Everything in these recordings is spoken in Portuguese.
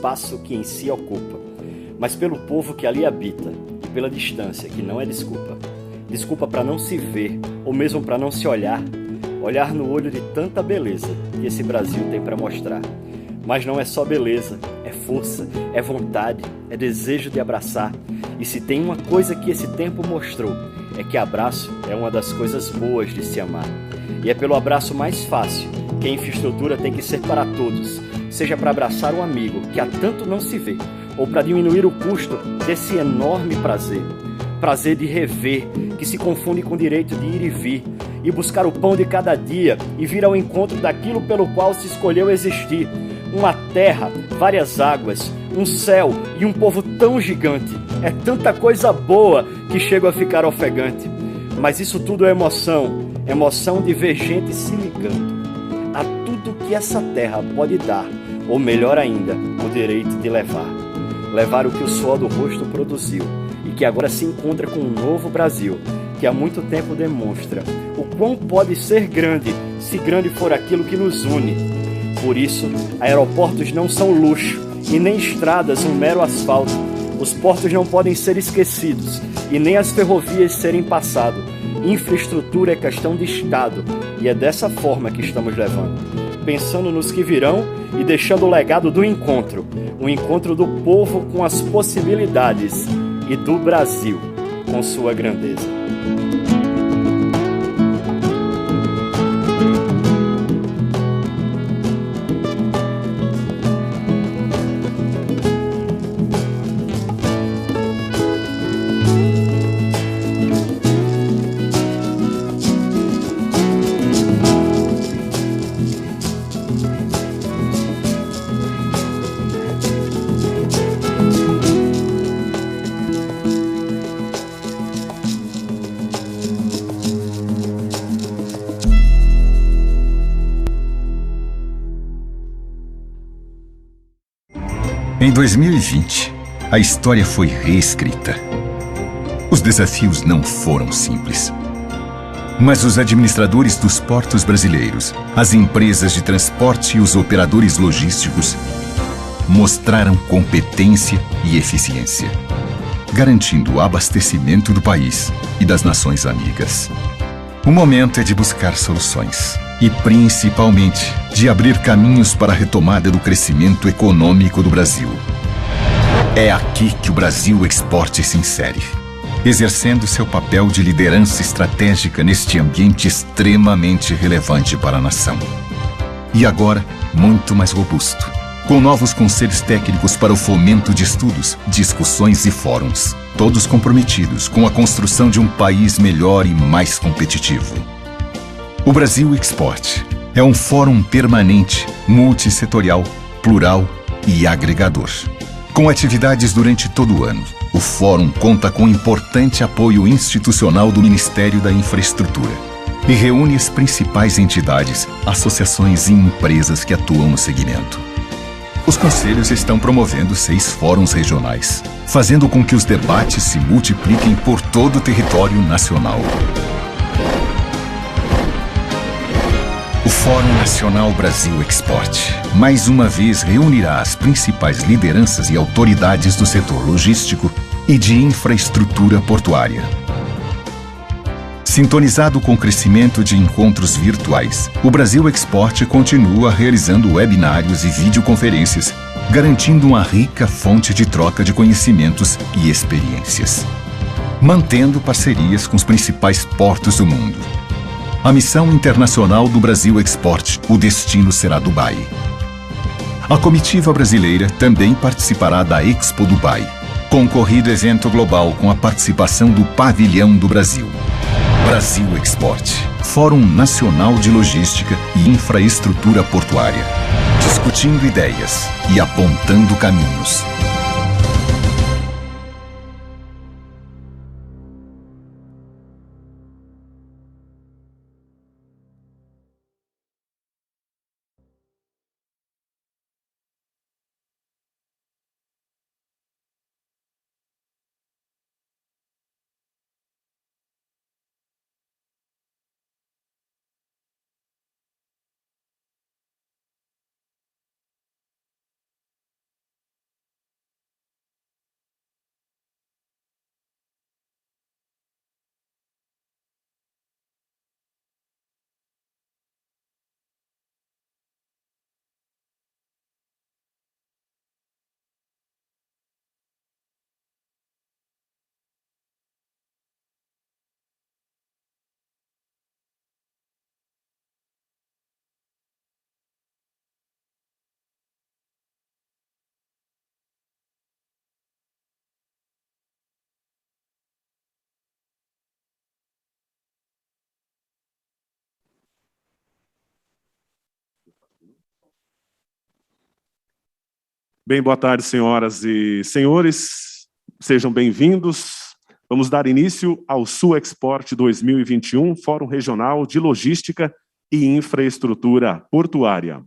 espaço que em si ocupa, mas pelo povo que ali habita e pela distância, que não é desculpa. Desculpa para não se ver, ou mesmo para não se olhar no olho de tanta beleza que esse Brasil tem para mostrar. Mas não é só beleza, é força, é vontade, é desejo de abraçar. E se tem uma coisa que esse tempo mostrou, é que abraço é uma das coisas boas de se amar. E é pelo abraço mais fácil que a infraestrutura tem que ser para todos, seja para abraçar um amigo que há tanto não se vê, ou para diminuir o custo desse enorme prazer. Prazer de rever, que se confunde com o direito de ir e vir, e buscar o pão de cada dia e vir ao encontro daquilo pelo qual se escolheu existir. Uma terra, várias águas, um céu e um povo tão gigante. É tanta coisa boa que chego a ficar ofegante. Mas isso tudo é emoção, emoção de ver gente se ligando a tudo que essa terra pode dar, ou melhor ainda, o direito de levar. Levar o que o suor do rosto produziu e que agora se encontra com um novo Brasil, que há muito tempo demonstra o quão pode ser grande, se grande for aquilo que nos une. Por isso, aeroportos não são luxo e nem estradas um mero asfalto. Os portos não podem ser esquecidos e nem as ferrovias serem passado. Infraestrutura é questão de Estado e é dessa forma que estamos levando, pensando nos que virão e deixando o legado do encontro, o encontro do povo com as possibilidades e do Brasil com sua grandeza. Em 2020, a história foi reescrita. Os desafios não foram simples. Mas os administradores dos portos brasileiros, as empresas de transporte e os operadores logísticos mostraram competência e eficiência, garantindo o abastecimento do país e das nações amigas. O momento é de buscar soluções e, principalmente, de abrir caminhos para a retomada do crescimento econômico do Brasil. É aqui que o Brasil Export se insere, exercendo seu papel de liderança estratégica neste ambiente extremamente relevante para a nação. E agora, muito mais robusto, com novos conselhos técnicos para o fomento de estudos, discussões e fóruns, todos comprometidos com a construção de um país melhor e mais competitivo. O Brasil Export é um fórum permanente, multissetorial, plural e agregador. Com atividades durante todo o ano, o fórum conta com importante apoio institucional do Ministério da Infraestrutura e reúne as principais entidades, associações e empresas que atuam no segmento. Os conselhos estão promovendo 6 fóruns regionais, fazendo com que os debates se multipliquem por todo o território nacional. O Fórum Nacional Brasil Export, mais uma vez, reunirá as principais lideranças e autoridades do setor logístico e de infraestrutura portuária. Sintonizado com o crescimento de encontros virtuais, o Brasil Export continua realizando webinários e videoconferências, garantindo uma rica fonte de troca de conhecimentos e experiências. Mantendo parcerias com os principais portos do mundo. A missão internacional do Brasil Export, o destino será Dubai. A comitiva brasileira também participará da Expo Dubai, concorrido evento global com a participação do Pavilhão do Brasil. Brasil Export, Fórum Nacional de Logística e Infraestrutura Portuária, discutindo ideias e apontando caminhos. Bem, boa tarde, senhoras e senhores. Sejam bem-vindos. Vamos dar início ao Sul Export 2021, Fórum Regional de Logística e Infraestrutura Portuária.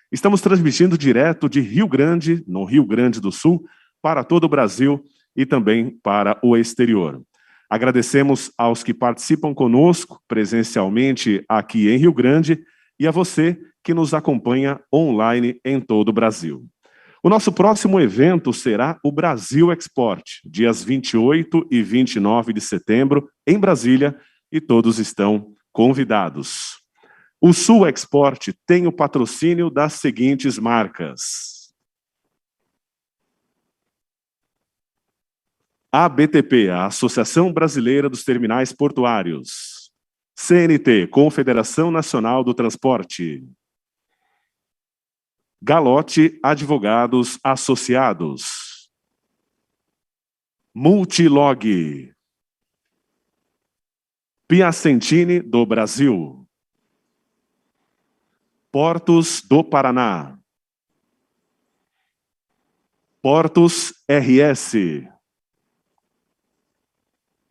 Estamos transmitindo direto de Rio Grande, no Rio Grande do Sul, para todo o Brasil e também para o exterior. Agradecemos aos que participam conosco presencialmente aqui em Rio Grande e a você que nos acompanha online em todo o Brasil. O nosso próximo evento será o Brasil Export, dias 28 e 29 de setembro, em Brasília, e todos estão convidados. O Sul Export tem o patrocínio das seguintes marcas: ABTP, a Associação Brasileira dos Terminais Portuários; CNT, Confederação Nacional do Transporte; Galote Advogados Associados; Multilog; Piacentini do Brasil; Portos do Paraná; Portos RS;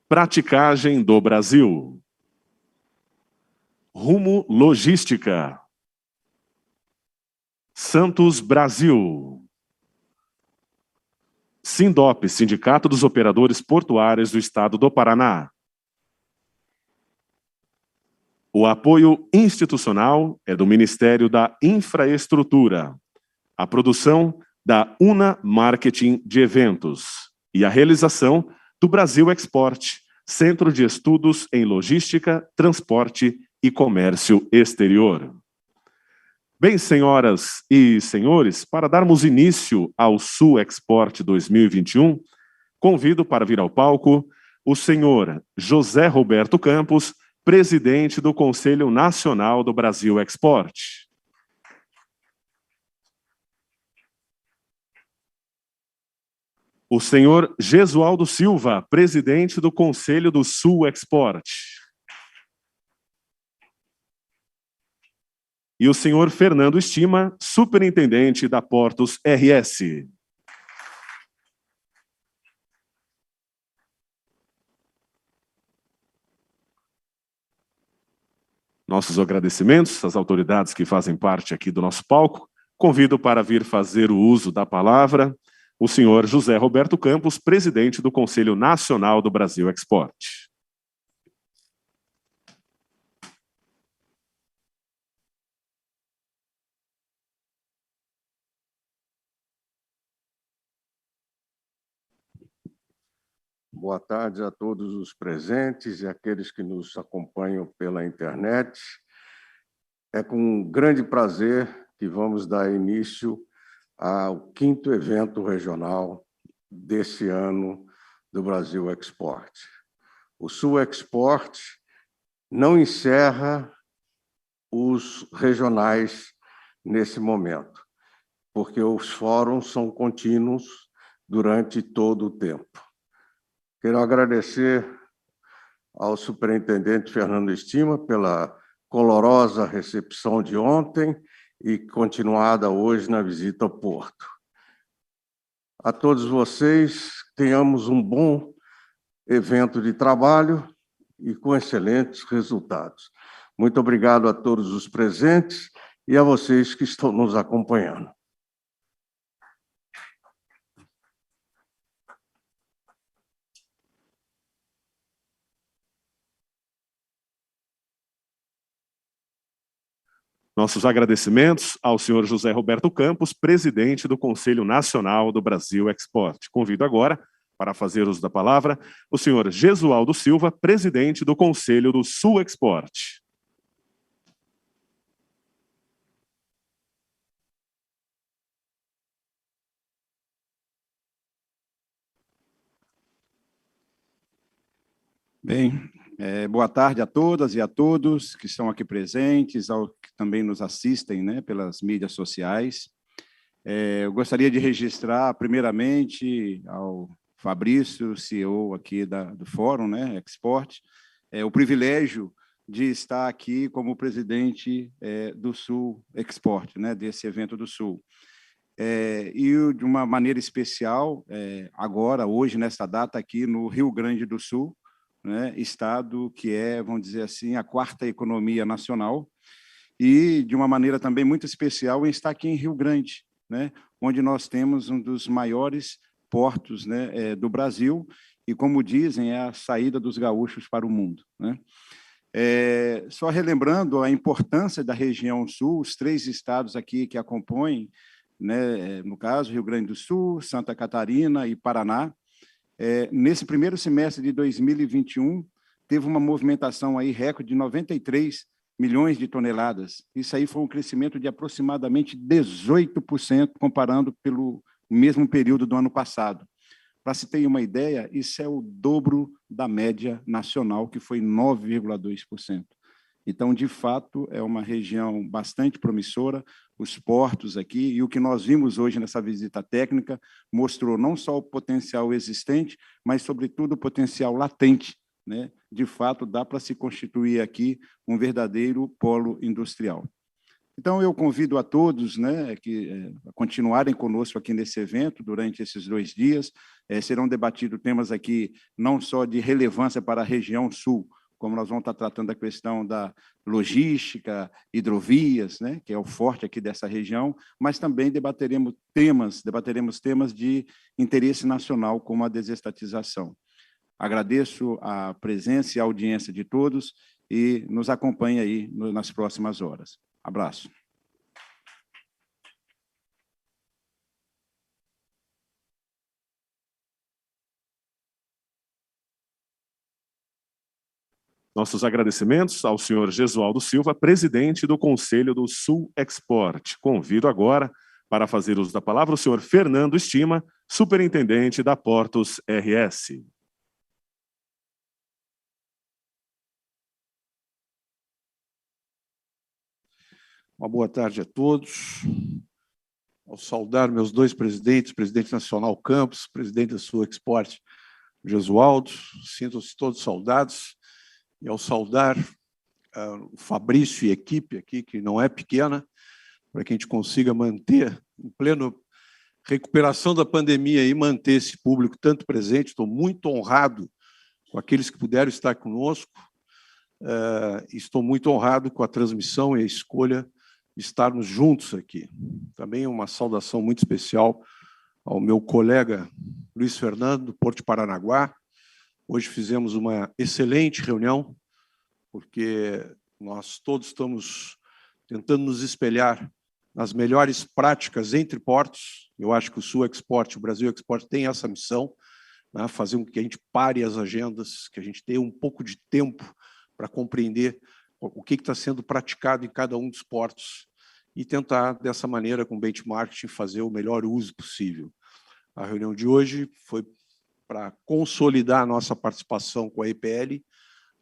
Praticagem do Brasil; Rumo Logística; Santos Brasil; Sindop, Sindicato dos Operadores Portuários do Estado do Paraná. O apoio institucional é do Ministério da Infraestrutura, a produção da Una Marketing de Eventos e a realização do Brasil Export, Centro de Estudos em Logística, Transporte e Comércio Exterior. Bem, senhoras e senhores, para darmos início ao Sul Export 2021, convido para vir ao palco o senhor José Roberto Campos, presidente do Conselho Nacional do Brasil Export. O senhor Gesualdo Silva, presidente do Conselho do Sul Export. E o senhor Fernando Estima, superintendente da Portos RS. Nossos agradecimentos às autoridades que fazem parte aqui do nosso palco. Convido para vir fazer o uso da palavra o senhor José Roberto Campos, presidente do Conselho Nacional do Brasil Export. Boa tarde a todos os presentes e aqueles que nos acompanham pela internet. É com grande prazer que vamos dar início ao 5º evento regional desse ano do Brasil Export. O Sul Export não encerra os regionais nesse momento, porque os fóruns são contínuos durante todo o tempo. Quero agradecer ao superintendente Fernando Estima pela calorosa recepção de ontem e continuada hoje na visita ao Porto. A todos vocês, tenhamos um bom evento de trabalho e com excelentes resultados. Muito obrigado a todos os presentes e a vocês que estão nos acompanhando. Nossos agradecimentos ao senhor José Roberto Campos, presidente do Conselho Nacional do Brasil Export. Convido agora, para fazer uso da palavra, o senhor Gesualdo Silva, presidente do Conselho do Sul Export. Bem, boa tarde a todas e a todos que estão aqui presentes, ao que também nos assistem, né, pelas mídias sociais. Eu gostaria de registrar, primeiramente, ao Fabrício, CEO aqui do Fórum, né, Export, o privilégio de estar aqui como presidente do Sul Export, né, desse evento do Sul. E de uma maneira especial, agora, hoje, nesta data, aqui no Rio Grande do Sul, né, estado que é, vamos dizer assim, a quarta economia nacional, e de uma maneira também muito especial em estar aqui em Rio Grande, né, onde nós temos um dos maiores portos, né, do Brasil, e, como dizem, é a saída dos gaúchos para o mundo, né? Só relembrando a importância da região sul, os 3 estados aqui que a compõem, né, no caso, Rio Grande do Sul, Santa Catarina e Paraná. Nesse primeiro semestre de 2021, teve uma movimentação aí recorde de 93 milhões de toneladas. Isso aí foi um crescimento de aproximadamente 18%, comparando pelo mesmo período do ano passado. Para se ter uma ideia, isso é o dobro da média nacional, que foi 9,2%. Então, de fato, é uma região bastante promissora, os portos aqui, e o que nós vimos hoje nessa visita técnica mostrou não só o potencial existente, mas, sobretudo, o potencial latente, né? De fato, dá para se constituir aqui um verdadeiro polo industrial. Então, eu convido a todos, né, a continuarem conosco aqui nesse evento durante esses 2 dias. Serão debatidos temas aqui não só de relevância para a região sul, como nós vamos estar tratando da questão da logística, hidrovias, né, que é o forte aqui dessa região, mas também debateremos temas de interesse nacional, como a desestatização. Agradeço a presença e a audiência de todos e nos acompanhe aí nas próximas horas. Abraço. Nossos agradecimentos ao senhor Gesualdo Silva, presidente do Conselho do Sul Export. Convido agora para fazer uso da palavra o senhor Fernando Estima, superintendente da Portos RS. Uma boa tarde a todos. Ao saudar meus 2 presidentes, presidente nacional Campos, presidente da Sul Export, Gesualdo, sintam-se todos saudados. E ao saudar o Fabrício e equipe aqui, que não é pequena, para que a gente consiga manter, em plena recuperação da pandemia, e manter esse público tanto presente. Estou muito honrado com aqueles que puderam estar conosco. Estou muito honrado com a transmissão e a escolha de estarmos juntos aqui. Também uma saudação muito especial ao meu colega Luiz Fernando, do Porto de Paranaguá. Hoje fizemos uma excelente reunião, porque nós todos estamos tentando nos espelhar nas melhores práticas entre portos. Eu acho que o Sul Export, o Brasil Export, tem essa missão, né, fazer com que a gente pare as agendas, que a gente tenha um pouco de tempo para compreender o que está sendo praticado em cada um dos portos e tentar, dessa maneira, com benchmarking, fazer o melhor uso possível. A reunião de hoje foi para consolidar a nossa participação com a EPL.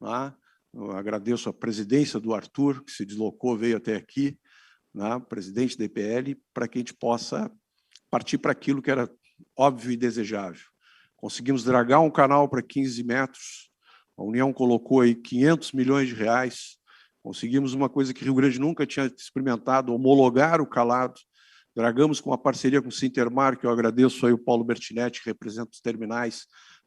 Né? Eu agradeço a presidência do Arthur, que se deslocou, veio até aqui, né? Presidente da EPL, para que a gente possa partir para aquilo que era óbvio e desejável. Conseguimos dragar um canal para 15 metros, a União colocou aí 500 milhões de reais, conseguimos uma coisa que Rio Grande nunca tinha experimentado, homologar o calado, dragamos com uma parceria com o Sintermar, que eu agradeço aí o Paulo Bertinetti, que representa os terminais,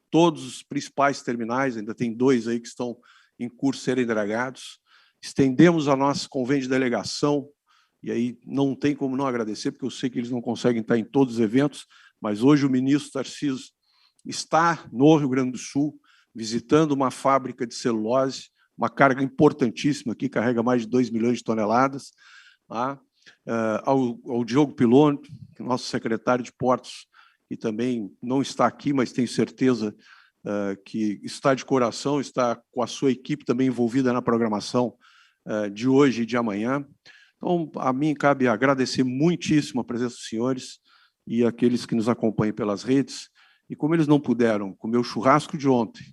todos os principais terminais, ainda tem 2 aí que estão em curso de serem dragados, estendemos a nossa convênio de delegação, e aí não tem como não agradecer, porque eu sei que eles não conseguem estar em todos os eventos, mas hoje o ministro Tarcísio está no Rio Grande do Sul, visitando uma fábrica de celulose, uma carga importantíssima aqui, carrega mais de 2 milhões de toneladas. Tá? Ao Diogo Pilon, nosso secretário de Portos, que também não está aqui, mas tenho certeza que está de coração, está com a sua equipe também envolvida na programação de hoje e de amanhã. Então, a mim cabe agradecer muitíssimo a presença dos senhores e aqueles que nos acompanham pelas redes. E como eles não puderam comer o churrasco de ontem,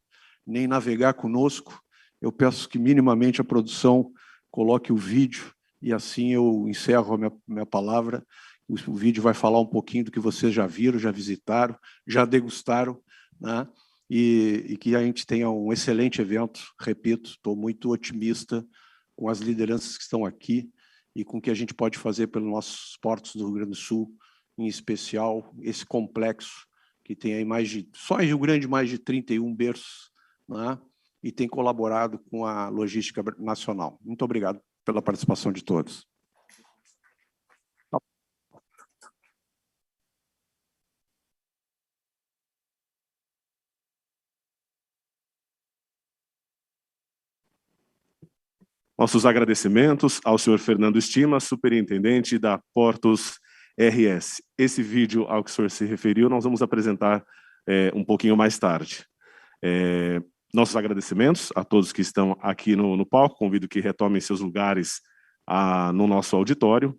nem navegar conosco, eu peço que minimamente a produção coloque o vídeo e assim eu encerro a minha palavra. O vídeo vai falar um pouquinho do que vocês já viram, já visitaram, já degustaram, né? E que a gente tenha um excelente evento. Repito, estou muito otimista com as lideranças que estão aqui e com o que a gente pode fazer pelos nossos portos do Rio Grande do Sul em especial esse complexo que tem aí só em Rio Grande mais de 31 berços, né? E tem colaborado com a logística nacional. Muito obrigado pela participação de todos. Nossos agradecimentos ao senhor Fernando Estima, superintendente da Portos RS. Esse vídeo ao que o senhor se referiu, nós vamos apresentar um pouquinho mais tarde. Nossos agradecimentos a todos que estão aqui no palco, convido que retomem seus lugares no nosso auditório.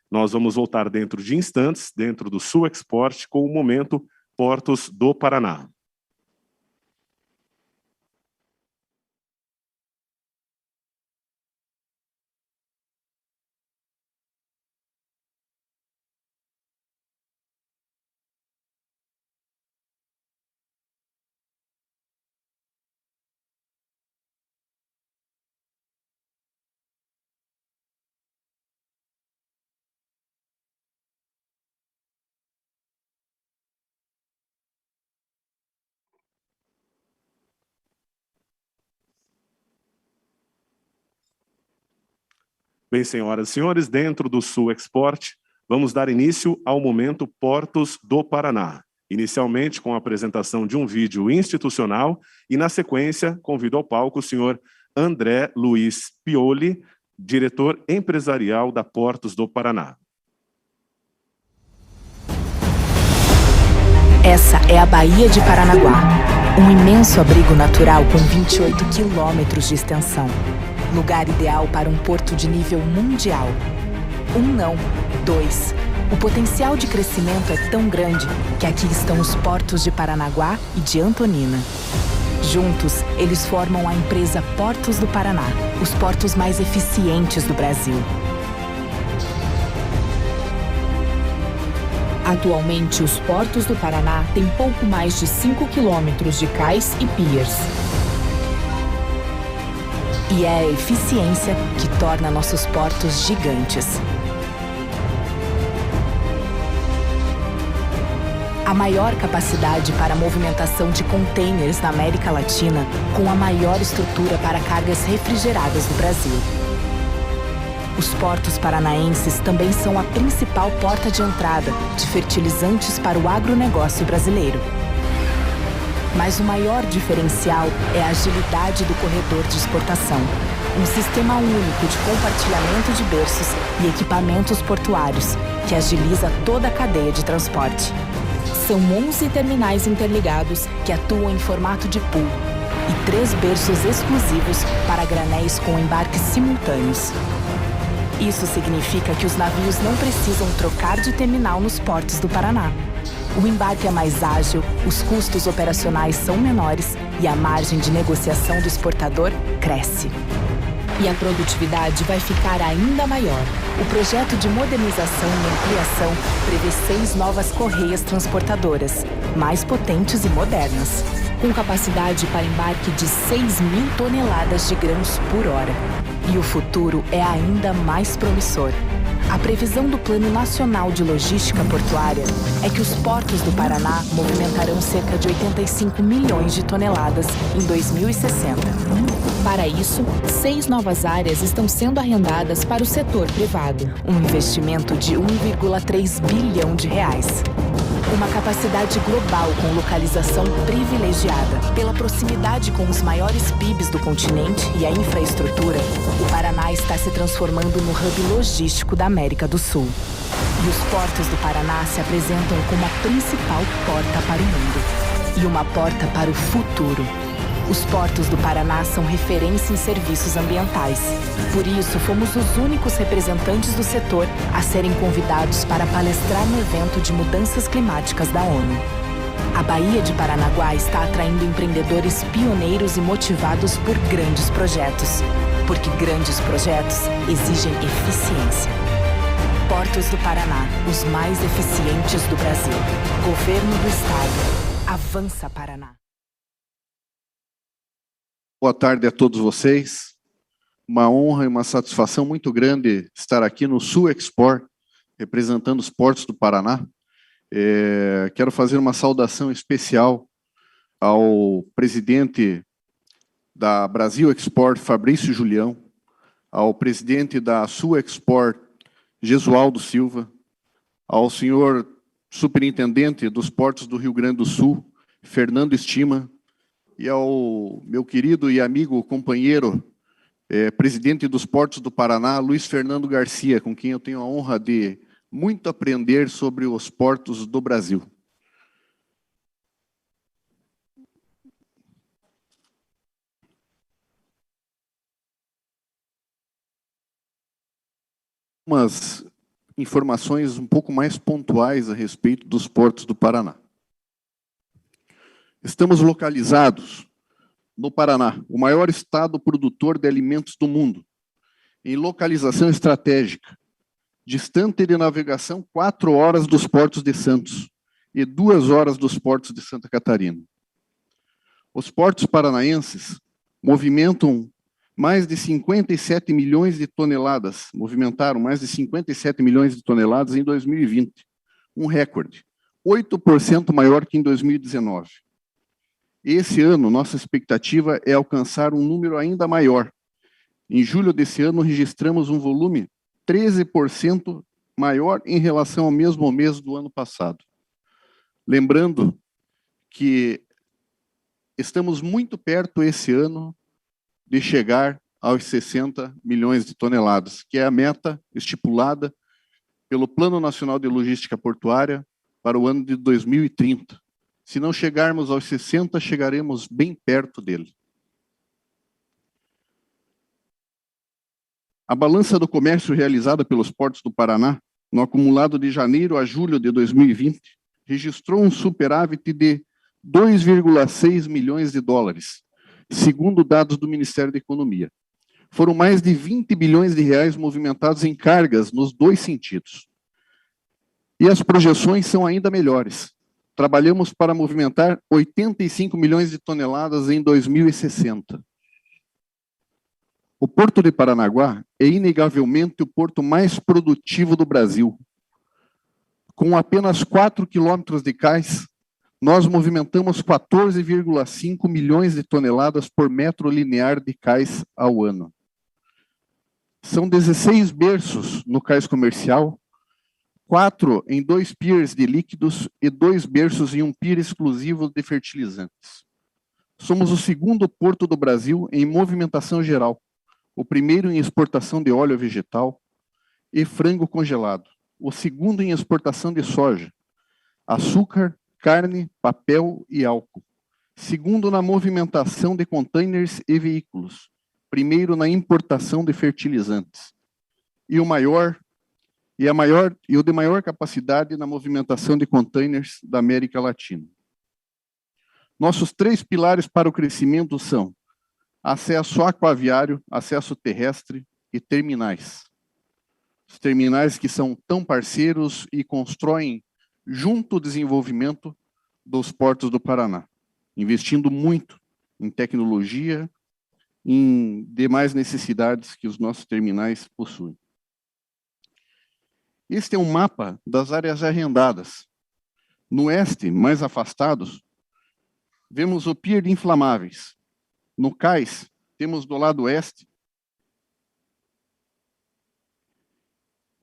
Nós vamos voltar dentro de instantes, dentro do Sul Export, com o momento Portos do Paraná. Bem, senhoras e senhores, dentro do Sul Export, vamos dar início ao momento Portos do Paraná. Inicialmente com a apresentação de um vídeo institucional e, na sequência, convido ao palco o senhor André Luiz Pioli, diretor empresarial da Portos do Paraná. Essa é a Baía de Paranaguá, um imenso abrigo natural com 28 quilômetros de extensão. Lugar ideal para um porto de nível mundial. Não, 2. O potencial de crescimento é tão grande que aqui estão os portos de Paranaguá e de Antonina. Juntos, eles formam a empresa Portos do Paraná, os portos mais eficientes do Brasil. Atualmente, os portos do Paraná têm pouco mais de 5 quilômetros de cais e piers. E é a eficiência que torna nossos portos gigantes. A maior capacidade para a movimentação de contêineres na América Latina, com a maior estrutura para cargas refrigeradas do Brasil. Os portos paranaenses também são a principal porta de entrada de fertilizantes para o agronegócio brasileiro. Mas o maior diferencial é a agilidade do corredor de exportação. Um sistema único de compartilhamento de berços e equipamentos portuários, que agiliza toda a cadeia de transporte. São 11 terminais interligados que atuam em formato de pool e 3 berços exclusivos para granéis com embarques simultâneos. Isso significa que os navios não precisam trocar de terminal nos portos do Paraná. O embarque é mais ágil, os custos operacionais são menores e a margem de negociação do exportador cresce. E a produtividade vai ficar ainda maior. O projeto de modernização e ampliação prevê 6 novas correias transportadoras, mais potentes e modernas, com capacidade para embarque de 6.000 toneladas de grãos por hora. E o futuro é ainda mais promissor. A previsão do Plano Nacional de Logística Portuária é que os portos do Paraná movimentarão cerca de 85 milhões de toneladas em 2060. Para isso, 6 novas áreas estão sendo arrendadas para o setor privado, um investimento de 1,3 bilhão de reais. Uma capacidade global com localização privilegiada. Pela proximidade com os maiores PIBs do continente e a infraestrutura, o Paraná está se transformando no hub logístico da América do Sul. E os portos do Paraná se apresentam como a principal porta para o mundo. E uma porta para o futuro. Os portos do Paraná são referência em serviços ambientais. Por isso, fomos os únicos representantes do setor a serem convidados para palestrar no evento de mudanças climáticas da ONU. A Baía de Paranaguá está atraindo empreendedores pioneiros e motivados por grandes projetos. Porque grandes projetos exigem eficiência. Portos do Paraná, os mais eficientes do Brasil. Governo do Estado. Avança, Paraná. Boa tarde a todos vocês. Uma honra e uma satisfação muito grande estar aqui no Sul Export, representando os portos do Paraná. Quero fazer uma saudação especial ao presidente da Brasil Export, Fabrício Julião, ao presidente da Sul Export, Jesualdo Silva, ao senhor superintendente dos portos do Rio Grande do Sul, Fernando Estima, e ao meu querido e amigo companheiro, presidente dos portos do Paraná, Luiz Fernando Garcia, com quem eu tenho a honra de muito aprender sobre os portos do Brasil. Umas informações um pouco mais pontuais a respeito dos portos do Paraná. Estamos localizados no Paraná, o maior estado produtor de alimentos do mundo, em localização estratégica, distante de navegação 4 horas dos portos de Santos e 2 horas dos portos de Santa Catarina. Os portos paranaenses movimentam mais de 57 milhões de toneladas, movimentaram mais de 57 milhões de toneladas em 2020, um recorde, 8% maior que em 2019. Esse ano, nossa expectativa é alcançar um número ainda maior. Em julho desse ano, registramos um volume 13% maior em relação ao mesmo mês do ano passado. Lembrando que estamos muito perto esse ano de chegar aos 60 milhões de toneladas, que é a meta estipulada pelo Plano Nacional de Logística Portuária para o ano de 2030. Se não chegarmos aos 60, chegaremos bem perto dele. A balança do comércio realizada pelos portos do Paraná, no acumulado de janeiro a julho de 2020, registrou um superávit de 2,6 milhões de dólares, segundo dados do Ministério da Economia. Foram mais de 20 bilhões de reais movimentados em cargas nos 2 sentidos. E as projeções são ainda melhores. Trabalhamos para movimentar 85 milhões de toneladas em 2060. O Porto de Paranaguá é inegavelmente o porto mais produtivo do Brasil. Com apenas 4 quilômetros de cais, nós movimentamos 14,5 milhões de toneladas por metro linear de cais ao ano. São 16 berços no cais comercial, 4 em 2 piers de líquidos e 2 berços em um pier exclusivo de fertilizantes. Somos o segundo porto do Brasil em movimentação geral, o primeiro em exportação de óleo vegetal e frango congelado, o segundo em exportação de soja, açúcar, carne, papel e álcool, segundo na movimentação de containers e veículos, primeiro na importação de fertilizantes, e o de maior capacidade na movimentação de containers da América Latina. Nossos 3 pilares para o crescimento são acesso aquaviário, acesso terrestre e terminais. Os terminais que são tão parceiros e constroem junto o desenvolvimento dos portos do Paraná, investindo muito em tecnologia, em demais necessidades que os nossos terminais possuem. Este é um mapa das áreas arrendadas. No oeste, mais afastados, vemos o pier de inflamáveis. No cais, temos do lado oeste,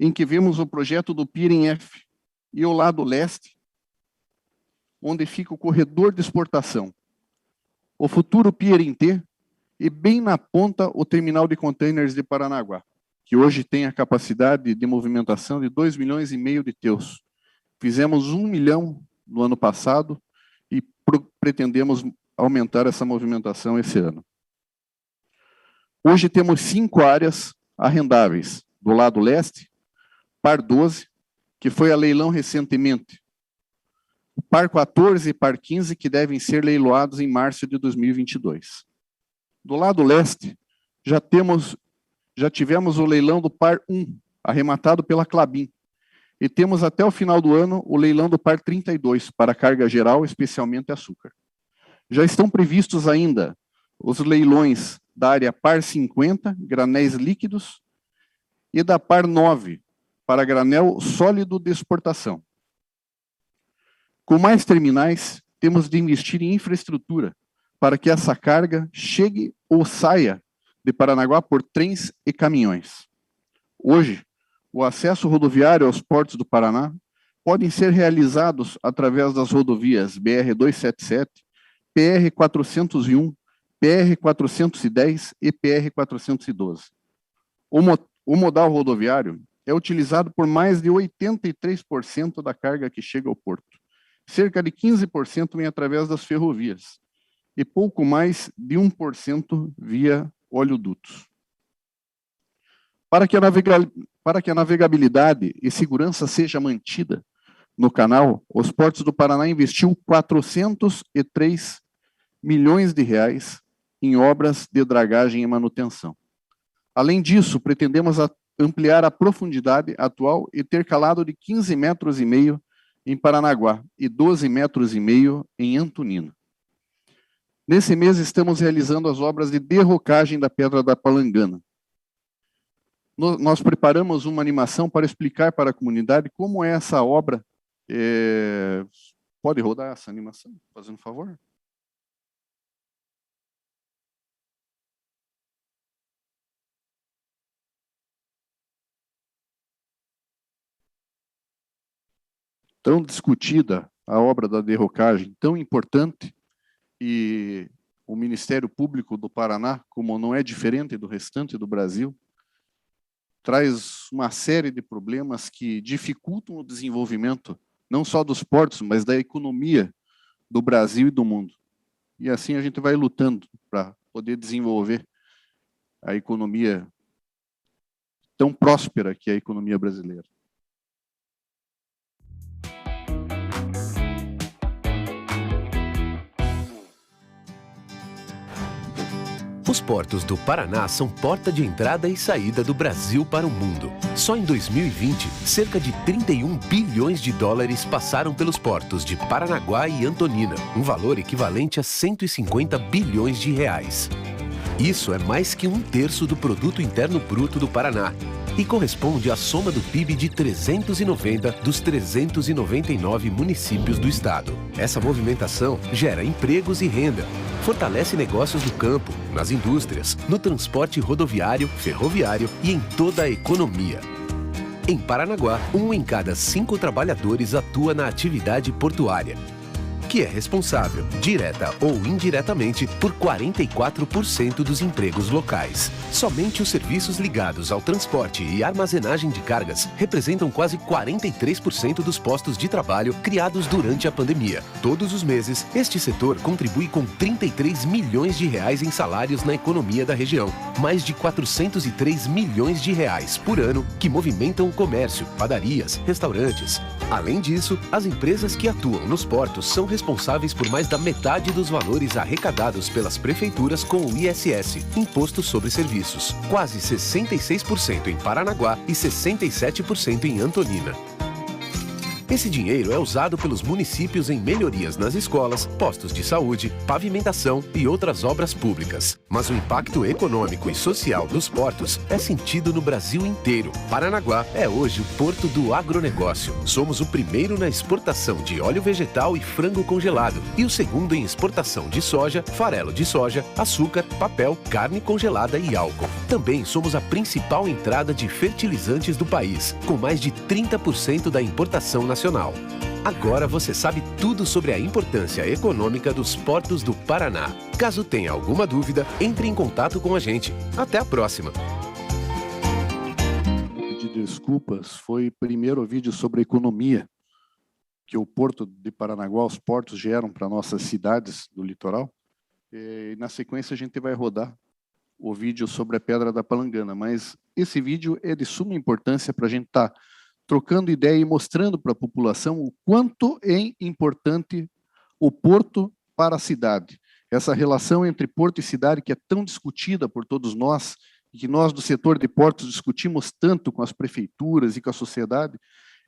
em que vemos o projeto do pier em F, e ao lado leste, onde fica o corredor de exportação, o futuro pier em T, e bem na ponta o terminal de containers de Paranaguá, que hoje tem a capacidade de movimentação de 2,5 milhões de teus. Fizemos 1 milhão no ano passado e pretendemos aumentar essa movimentação esse ano. Hoje temos 5 áreas arrendáveis. Do lado leste, Par 12, que foi a leilão recentemente. O Par 14 e Par 15, que devem ser leiloados em março de 2022. Do lado leste, já tivemos o leilão do Par 1, arrematado pela Klabin. E temos até o final do ano o leilão do Par 32, para carga geral, especialmente açúcar. Já estão previstos ainda os leilões da área Par 50, granéis líquidos, e da Par 9, para granel sólido de exportação. Com mais terminais, temos de investir em infraestrutura para que essa carga chegue ou saia de Paranaguá por trens e caminhões. Hoje, o acesso rodoviário aos portos do Paraná podem ser realizados através das rodovias BR-277, PR-401, PR-410 e PR-412. O modal rodoviário é utilizado por mais de 83% da carga que chega ao porto. Cerca de 15% vem através das ferrovias e pouco mais de 1% via oleodutos. Para que a navegabilidade e segurança seja mantida no canal, os Portos do Paraná investiu 403 milhões de reais em obras de dragagem e manutenção. Além disso, pretendemos ampliar a profundidade atual e ter calado de 15,5 metros em Paranaguá e 12,5 metros em Antonina. Nesse mês, estamos realizando as obras de derrocagem da Pedra da Palangana. Nós preparamos uma animação para explicar para a comunidade como é essa obra. Pode rodar essa animação, fazendo um favor? Tão discutida a obra da derrocagem, tão importante, e o Ministério Público do Paraná, como não é diferente do restante do Brasil, traz uma série de problemas que dificultam o desenvolvimento, não só dos portos, mas da economia do Brasil e do mundo. E assim a gente vai lutando para poder desenvolver a economia tão próspera que é a economia brasileira. Os portos do Paraná são porta de entrada e saída do Brasil para o mundo. Só em 2020, cerca de 31 bilhões de dólares passaram pelos portos de Paranaguá e Antonina, um valor equivalente a 150 bilhões de reais. Isso é mais que 1/3 do Produto Interno Bruto do Paraná e corresponde à soma do PIB de 390 dos 399 municípios do estado. Essa movimentação gera empregos e renda, fortalece negócios no campo, nas indústrias, no transporte rodoviário, ferroviário e em toda a economia. Em Paranaguá, 1 em cada 5 trabalhadores atua na atividade portuária, que é responsável, direta ou indiretamente, por 44% dos empregos locais. Somente os serviços ligados ao transporte e armazenagem de cargas representam quase 43% dos postos de trabalho criados durante a pandemia. Todos os meses, este setor contribui com 33 milhões de reais em salários na economia da região. Mais de 403 milhões de reais por ano que movimentam o comércio, padarias, restaurantes. Além disso, as empresas que atuam nos portos são responsáveis por mais da metade dos valores arrecadados pelas prefeituras com o ISS, Imposto sobre Serviços. Quase 66% em Paranaguá e 67% em Antonina. Esse dinheiro é usado pelos municípios em melhorias nas escolas, postos de saúde, pavimentação e outras obras públicas. Mas o impacto econômico e social dos portos é sentido no Brasil inteiro. Paranaguá é hoje o porto do agronegócio. Somos o primeiro na exportação de óleo vegetal e frango congelado e o segundo em exportação de soja, farelo de soja, açúcar, papel, carne congelada e álcool. Também somos a principal entrada de fertilizantes do país, com mais de 30% da importação nacional. Agora você sabe tudo sobre a importância econômica dos portos do Paraná. Caso tenha alguma dúvida, entre em contato com a gente. Até a próxima! Pedir desculpas, foi primeiro o vídeo sobre economia, que o Porto de Paranaguá, os portos geram para nossas cidades do litoral. E na sequência a gente vai rodar o vídeo sobre a Pedra da Palangana, mas esse vídeo é de suma importância para a gente estar trocando ideia e mostrando para a população o quanto é importante o porto para a cidade. Essa relação entre porto e cidade que é tão discutida por todos nós, e que nós do setor de portos discutimos tanto com as prefeituras e com a sociedade,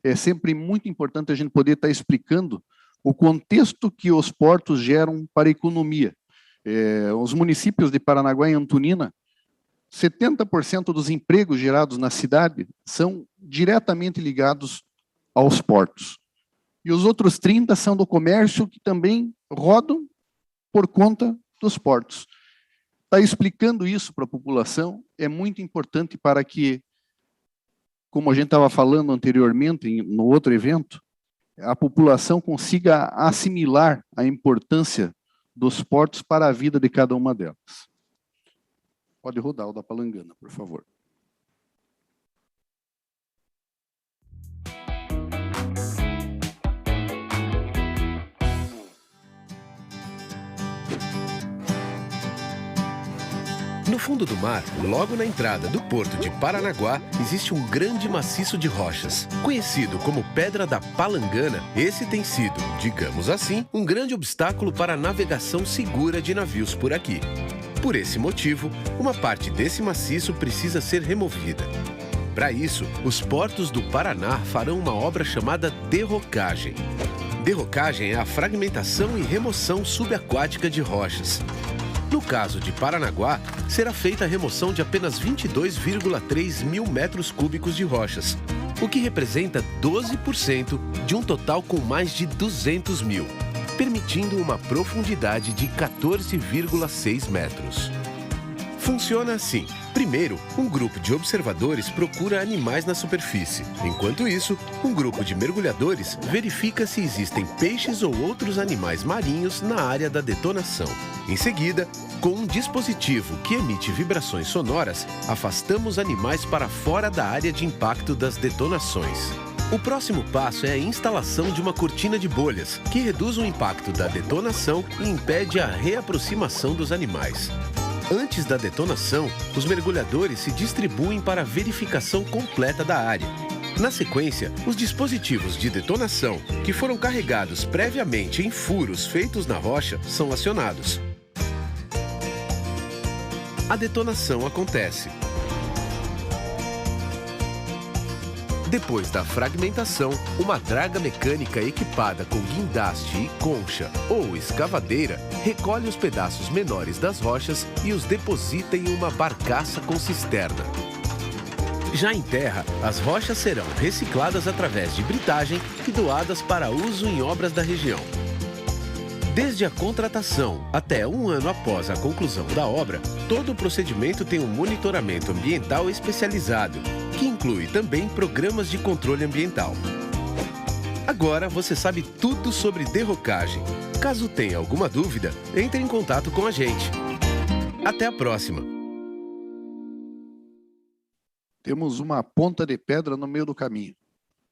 é sempre muito importante a gente poder estar explicando o contexto que os portos geram para a economia. Os municípios de Paranaguá e Antonina, 70% dos empregos gerados na cidade são diretamente ligados aos portos. e os outros 30 são do comércio, que também rodam por conta dos portos. Está explicando isso para a população é muito importante para que, como a gente estava falando anteriormente, no outro evento, a população consiga assimilar a importância dos portos para a vida de cada uma delas. Pode rodar o da Palangana, por favor. No fundo do mar, logo na entrada do porto de Paranaguá, existe um grande maciço de rochas. Conhecido como Pedra da Palangana, esse tem sido, digamos assim, um grande obstáculo para a navegação segura de navios por aqui. Por esse motivo, uma parte desse maciço precisa ser removida. Para isso, os portos do Paraná farão uma obra chamada derrocagem. Derrocagem é a fragmentação e remoção subaquática de rochas. No caso de Paranaguá, será feita a remoção de apenas 22,3 mil metros cúbicos de rochas, o que representa 12% de um total com mais de 200 mil, permitindo uma profundidade de 14,6 metros. Funciona assim. Primeiro, um grupo de observadores procura animais na superfície. Enquanto isso, um grupo de mergulhadores verifica se existem peixes ou outros animais marinhos na área da detonação. Em seguida, com um dispositivo que emite vibrações sonoras, afastamos animais para fora da área de impacto das detonações. O próximo passo é a instalação de uma cortina de bolhas, que reduz o impacto da detonação e impede a reaproximação dos animais. Antes da detonação, os mergulhadores se distribuem para a verificação completa da área. Na sequência, os dispositivos de detonação, que foram carregados previamente em furos feitos na rocha, são acionados. A detonação acontece. Depois da fragmentação, uma draga mecânica equipada com guindaste e concha ou escavadeira recolhe os pedaços menores das rochas e os deposita em uma barcaça com cisterna. Já em terra, as rochas serão recicladas através de britagem e doadas para uso em obras da região. Desde a contratação até um ano após a conclusão da obra, todo o procedimento tem um monitoramento ambiental especializado, que inclui também programas de controle ambiental. Agora você sabe tudo sobre derrocagem. Caso tenha alguma dúvida, entre em contato com a gente. Até a próxima! Temos uma ponta de pedra no meio do caminho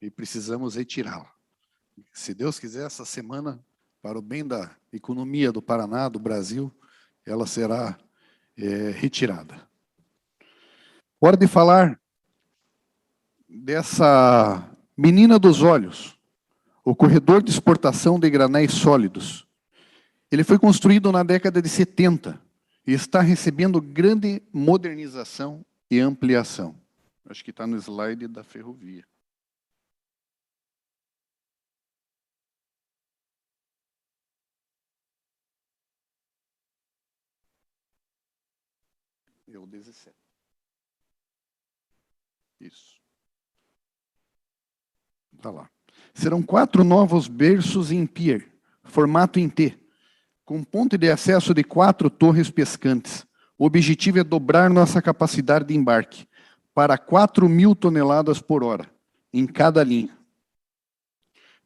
e precisamos retirá-la. Se Deus quiser, essa semana, para o bem da economia do Paraná, do Brasil, ela será retirada. Hora de falar dessa menina dos olhos, o corredor de exportação de granéis sólidos. Ele foi construído na década de 70 e está recebendo grande modernização e ampliação. Acho que está no slide da ferrovia. É o 17. Isso. Está lá. Serão 4 novos berços em pier, formato em T, com ponte de acesso de 4 torres pescantes. O objetivo é dobrar nossa capacidade de embarque para 4.000 toneladas por hora, em cada linha.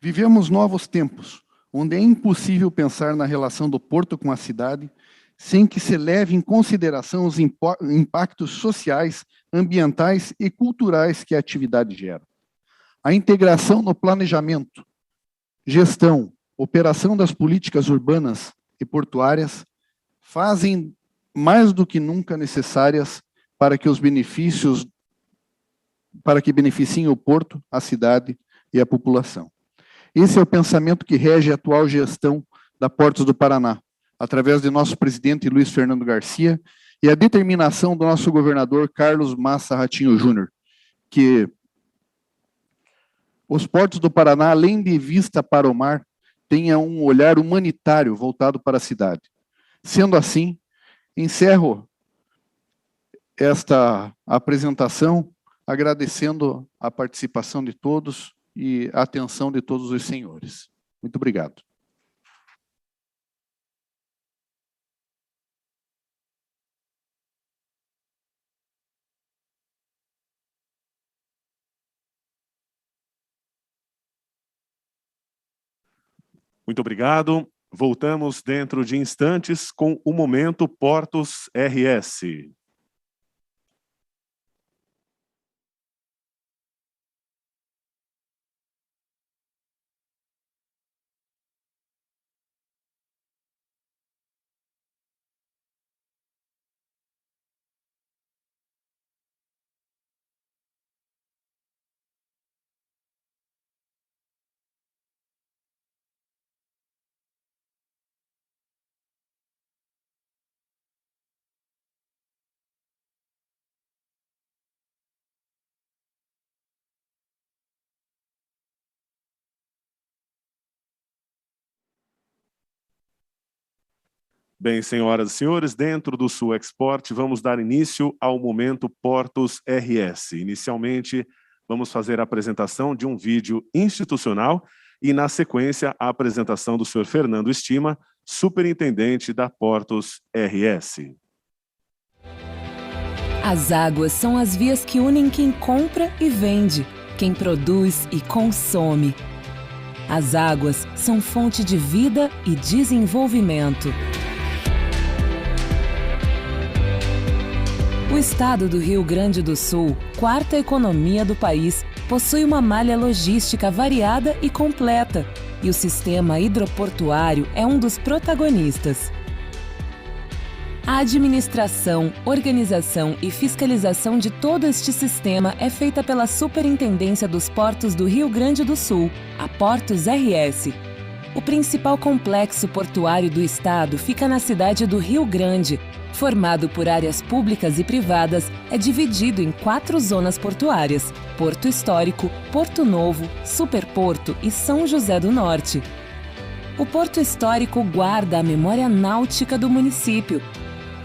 Vivemos novos tempos, onde é impossível pensar na relação do porto com a cidade sem que se leve em consideração os impactos sociais, ambientais e culturais que a atividade gera. A integração no planejamento, gestão, operação das políticas urbanas e portuárias fazem mais do que nunca necessárias para que beneficiem o porto, a cidade e a população. Esse é o pensamento que rege a atual gestão da Portos do Paraná, através de nosso presidente Luiz Fernando Garcia e a determinação do nosso governador Carlos Massa Ratinho Júnior, que os portos do Paraná, além de vista para o mar, tenham um olhar humanitário voltado para a cidade. Sendo assim, encerro esta apresentação agradecendo a participação de todos e a atenção de todos os senhores. Muito obrigado. Muito obrigado. Voltamos dentro de instantes com o Momento Portos RS. Bem, senhoras e senhores, dentro do Sul Export, vamos dar início ao Momento Portos RS. Inicialmente, vamos fazer a apresentação de um vídeo institucional e, na sequência, a apresentação do senhor Fernando Estima, superintendente da Portos RS. As águas são as vias que unem quem compra e vende, quem produz e consome. As águas são fonte de vida e desenvolvimento. O estado do Rio Grande do Sul, quarta economia do país, possui uma malha logística variada e completa, e o sistema hidroportuário é um dos protagonistas. A administração, organização e fiscalização de todo este sistema é feita pela Superintendência dos Portos do Rio Grande do Sul, a Portos RS. O principal complexo portuário do estado fica na cidade do Rio Grande. Formado por áreas públicas e privadas, é dividido em 4 zonas portuárias: Porto Histórico, Porto Novo, Superporto e São José do Norte. O Porto Histórico guarda a memória náutica do município.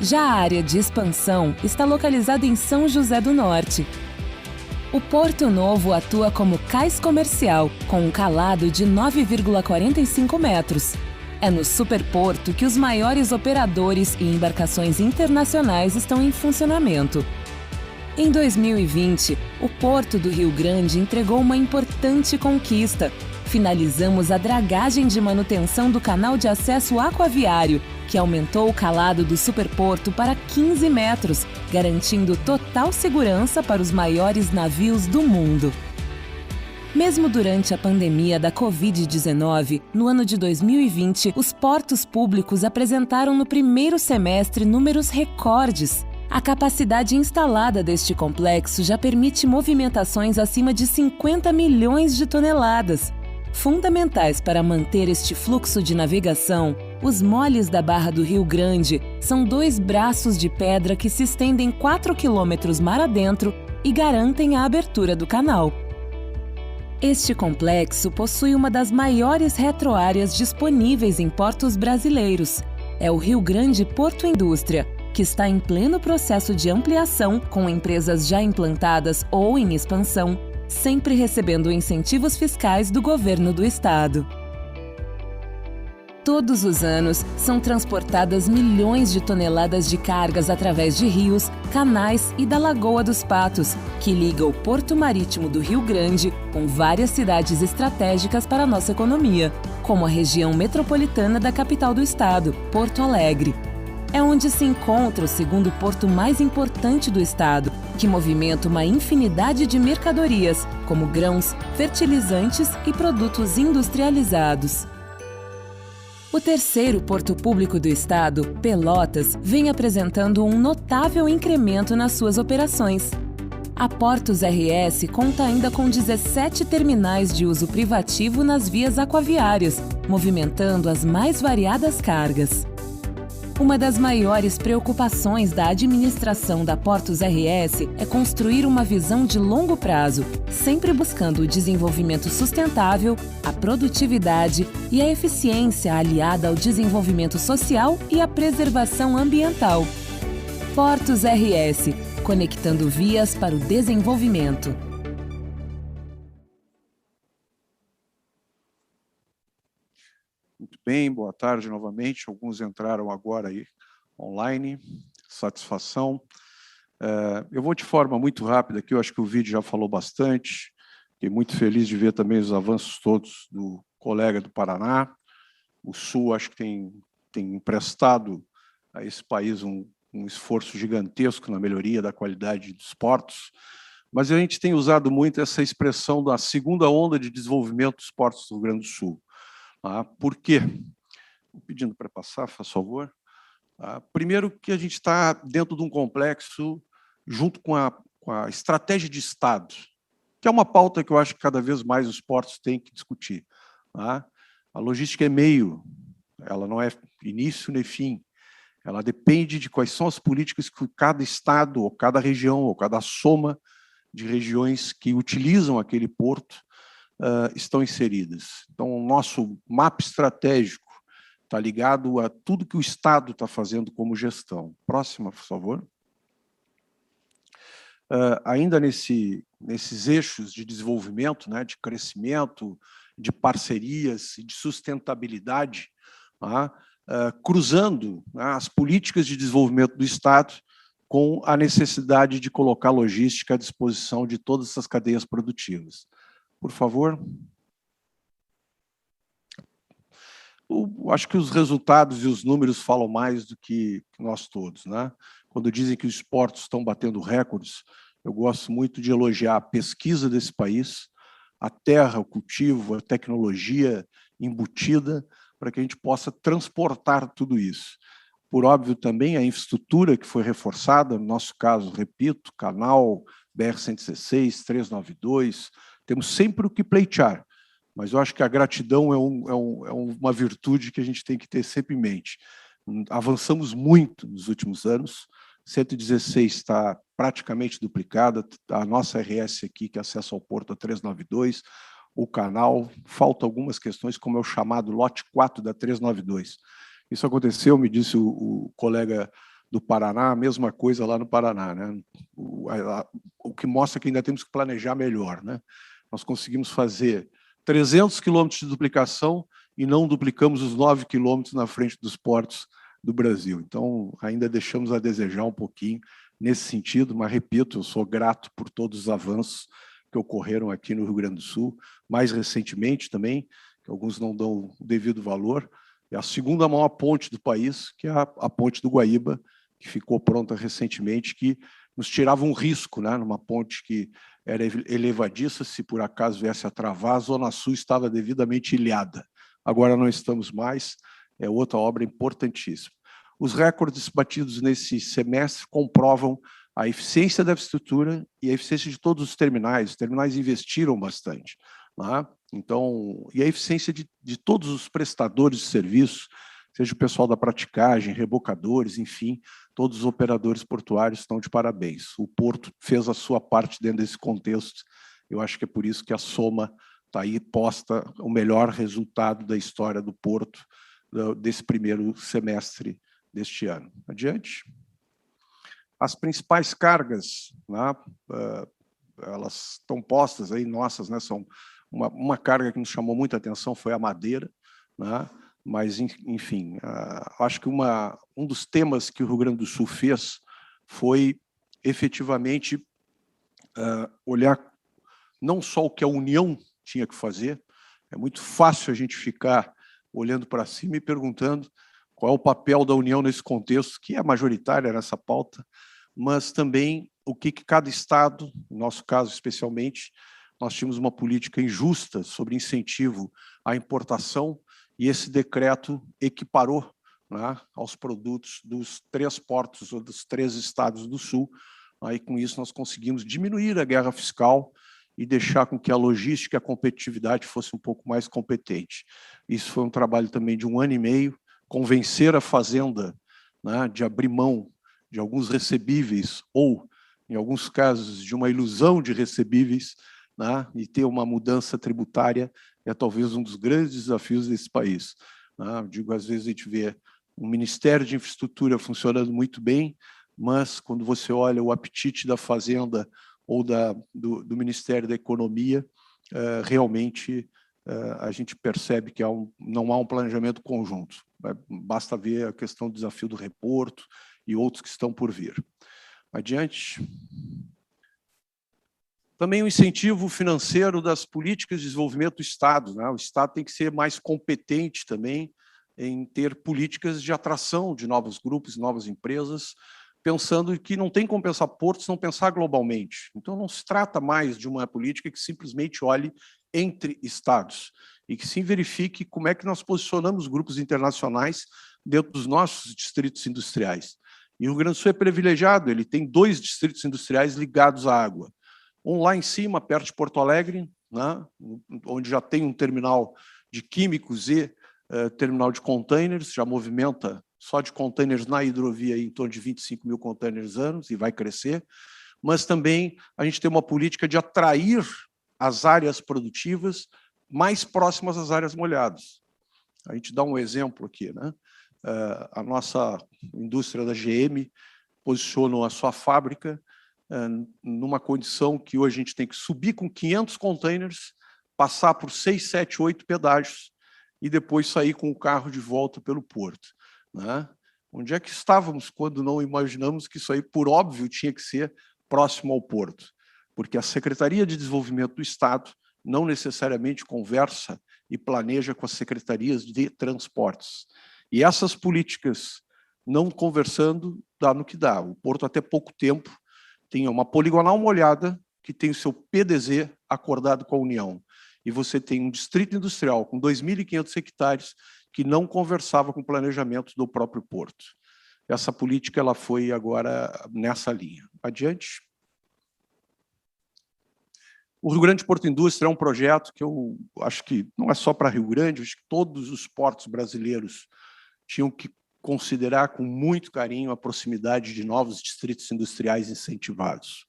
Já a área de expansão está localizada em São José do Norte. O Porto Novo atua como cais comercial, com um calado de 9,45 metros. É no Superporto que os maiores operadores e embarcações internacionais estão em funcionamento. Em 2020, o Porto do Rio Grande entregou uma importante conquista. Finalizamos a dragagem de manutenção do canal de acesso aquaviário, que aumentou o calado do Superporto para 15 metros, garantindo total segurança para os maiores navios do mundo. Mesmo durante a pandemia da Covid-19, no ano de 2020, os portos públicos apresentaram no primeiro semestre números recordes. A capacidade instalada deste complexo já permite movimentações acima de 50 milhões de toneladas. Fundamentais para manter este fluxo de navegação, os moles da Barra do Rio Grande são 2 braços de pedra que se estendem 4 quilômetros mar adentro e garantem a abertura do canal. Este complexo possui uma das maiores retroáreas disponíveis em portos brasileiros. É o Rio Grande Porto Indústria, que está em pleno processo de ampliação, com empresas já implantadas ou em expansão, sempre recebendo incentivos fiscais do governo do estado. Todos os anos, são transportadas milhões de toneladas de cargas através de rios, canais e da Lagoa dos Patos, que liga o Porto Marítimo do Rio Grande com várias cidades estratégicas para a nossa economia, como a região metropolitana da capital do estado, Porto Alegre. É onde se encontra o segundo porto mais importante do estado, que movimenta uma infinidade de mercadorias, como grãos, fertilizantes e produtos industrializados. O terceiro porto público do estado, Pelotas, vem apresentando um notável incremento nas suas operações. A Portos RS conta ainda com 17 terminais de uso privativo nas vias aquaviárias, movimentando as mais variadas cargas. Uma das maiores preocupações da administração da Portos RS é construir uma visão de longo prazo, sempre buscando o desenvolvimento sustentável, a produtividade e a eficiência aliada ao desenvolvimento social e à preservação ambiental. Portos RS, conectando vias para o desenvolvimento. Muito bem, boa tarde novamente. Alguns entraram agora aí online. Satisfação. Eu vou de forma muito rápida aqui, eu acho que o vídeo já falou bastante. Fiquei muito feliz de ver também os avanços todos do colega do Paraná. O Sul, acho que tem emprestado a esse país um esforço gigantesco na melhoria da qualidade dos portos, mas a gente tem usado muito essa expressão da segunda onda de desenvolvimento dos portos do Rio Grande do Sul. Por quê? Pedindo para passar, faz favor. Primeiro que a gente está dentro de um complexo junto com a estratégia de Estado, que é uma pauta que eu acho que cada vez mais os portos têm que discutir. A logística é meio, ela não é início nem fim, ela depende de quais são as políticas que cada estado, ou cada região, ou cada soma de regiões que utilizam aquele porto estão inseridas. Então, o nosso mapa estratégico está ligado a tudo que o Estado está fazendo como gestão. Próxima, por favor. Ainda nesses eixos de desenvolvimento, né, de crescimento, de parcerias e de sustentabilidade, cruzando as políticas de desenvolvimento do Estado com a necessidade de colocar logística à disposição de todas essas cadeias produtivas. Por favor. Acho que os resultados e os números falam mais do que nós todos, né? Quando dizem que os portos estão batendo recordes, eu gosto muito de elogiar a pesquisa desse país, a terra, o cultivo, a tecnologia embutida, para que a gente possa transportar tudo isso. Por óbvio, também a infraestrutura que foi reforçada, no nosso caso, repito, canal, BR-116, 392, temos sempre o que pleitear, mas eu acho que a gratidão é uma virtude que a gente tem que ter sempre em mente. Avançamos muito nos últimos anos, 116 está praticamente duplicada, a nossa RS aqui, que é acesso ao porto a 392, o canal, faltam algumas questões, como é o chamado lote 4 da 392. Isso aconteceu, me disse o colega do Paraná, a mesma coisa lá no Paraná, né? O que mostra que ainda temos que planejar melhor, né? Nós conseguimos fazer 300 quilômetros de duplicação e não duplicamos os 9 quilômetros na frente dos portos do Brasil. Então, ainda deixamos a desejar um pouquinho nesse sentido, mas, repito, eu sou grato por todos os avanços que ocorreram aqui no Rio Grande do Sul, mais recentemente também, que alguns não dão o devido valor, é a segunda maior ponte do país, que é a ponte do Guaíba, que ficou pronta recentemente, que nos tirava um risco, né, numa ponte que era elevadiça, se por acaso viesse a travar, a Zona Sul estava devidamente ilhada. Agora não estamos mais, é outra obra importantíssima. Os recordes batidos nesse semestre comprovam a eficiência da infraestrutura e a eficiência de todos os terminais. Os terminais investiram bastante, né? Então, e a eficiência de todos os prestadores de serviço, seja o pessoal da praticagem, rebocadores, enfim, todos os operadores portuários estão de parabéns. O Porto fez a sua parte dentro desse contexto. Eu acho que é por isso que a soma está aí posta, o melhor resultado da história do Porto desse primeiro semestre deste ano. Adiante. As principais cargas, né, elas estão postas aí, nossas, né, são uma carga que nos chamou muita atenção foi a madeira, né, mas, enfim, acho que um dos temas que o Rio Grande do Sul fez foi, efetivamente, olhar não só o que a União tinha que fazer, é muito fácil a gente ficar olhando para cima e perguntando qual é o papel da União nesse contexto, que é majoritária nessa pauta, mas também o que cada Estado, no nosso caso especialmente, nós tínhamos uma política injusta sobre incentivo à importação, e esse decreto equiparou, né, aos produtos dos 3 portos ou dos 3 estados do Sul. Aí, com isso, nós conseguimos diminuir a guerra fiscal e deixar com que a logística e a competitividade fosse um pouco mais competente. Isso foi um trabalho também de 1 ano e meio, convencer a Fazenda, né, de abrir mão de alguns recebíveis, ou, em alguns casos, de uma ilusão de recebíveis, né, e ter uma mudança tributária é talvez um dos grandes desafios desse país. Né? Digo, às vezes a gente vê um Ministério de Infraestrutura funcionando muito bem, mas quando você olha o apetite da Fazenda ou do Ministério da Economia, realmente a gente percebe que não há um planejamento conjunto. Basta ver a questão do desafio do reporto e outros que estão por vir. Adiante. Também o incentivo financeiro das políticas de desenvolvimento do Estado, né? O Estado tem que ser mais competente também em ter políticas de atração de novos grupos, novas empresas, pensando que não tem como pensar porto se não pensar globalmente. Então, não se trata mais de uma política que simplesmente olhe entre estados e que sim verifique como é que nós posicionamos grupos internacionais dentro dos nossos distritos industriais. E o Rio Grande do Sul é privilegiado, ele tem 2 distritos industriais ligados à água. Um lá em cima, perto de Porto Alegre, né, onde já tem um terminal de químicos e terminal de containers, já movimenta só de containers na hidrovia em torno de 25 mil containers anos, e vai crescer, mas também a gente tem uma política de atrair as áreas produtivas mais próximas às áreas molhadas. A gente dá um exemplo aqui, né? A nossa indústria da GM posicionou a sua fábrica numa condição que hoje a gente tem que subir com 500 containers, passar por 6, 7, 8 pedágios e depois sair com o carro de volta pelo porto, né? Onde é que estávamos quando não imaginamos que isso aí, por óbvio, tinha que ser próximo ao porto? Porque a Secretaria de Desenvolvimento do Estado não necessariamente conversa e planeja com as secretarias de transportes. E essas políticas não conversando dá no que dá. O porto, até pouco tempo, tinha uma poligonal molhada que tem o seu PDZ acordado com a União. E você tem um distrito industrial com 2.500 hectares que não conversava com o planejamento do próprio porto. Essa política ela foi agora nessa linha. Adiante. O Rio Grande Porto Indústria é um projeto que eu acho que não é só para Rio Grande, acho que todos os portos brasileiros tinham que considerar com muito carinho a proximidade de novos distritos industriais incentivados.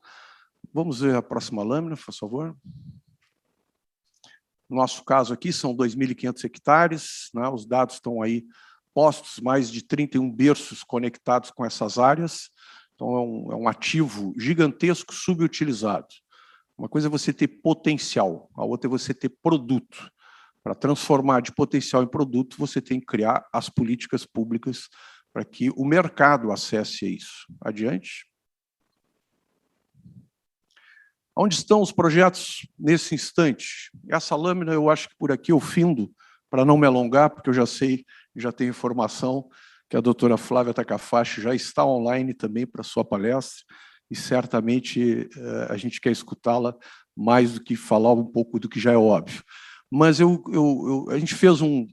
Vamos ver a próxima lâmina, por favor. No nosso caso aqui, são 2.500 hectares, né? Os dados estão aí postos, mais de 31 berços conectados com essas áreas. Então, é um ativo gigantesco subutilizado. Uma coisa é você ter potencial, a outra é você ter produto. Para transformar de potencial em produto, você tem que criar as políticas públicas para que o mercado acesse isso. Adiante. Onde estão os projetos nesse instante? Essa lâmina, eu acho que por aqui eu findo, para não me alongar, porque eu já sei, já tenho informação que a doutora Flávia Takafashi já está online também para a sua palestra, e certamente a gente quer escutá-la mais do que falar um pouco do que já é óbvio. Mas a gente fez um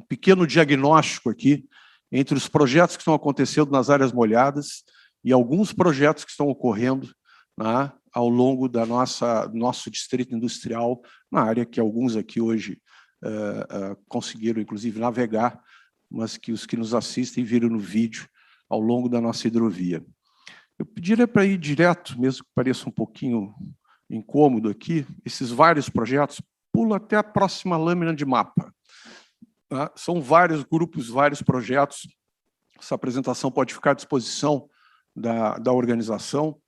pequeno diagnóstico aqui entre os projetos que estão acontecendo nas áreas molhadas e alguns projetos que estão ocorrendo, né, ao longo da nosso distrito industrial, na área que alguns aqui hoje conseguiram, inclusive, navegar, mas que os que nos assistem viram no vídeo ao longo da nossa hidrovia. Eu pediria para ir direto, mesmo que pareça um pouquinho incômodo aqui, esses vários projetos, pula até a próxima lâmina de mapa. Tá? São vários grupos, vários projetos. Essa apresentação pode ficar à disposição da organização,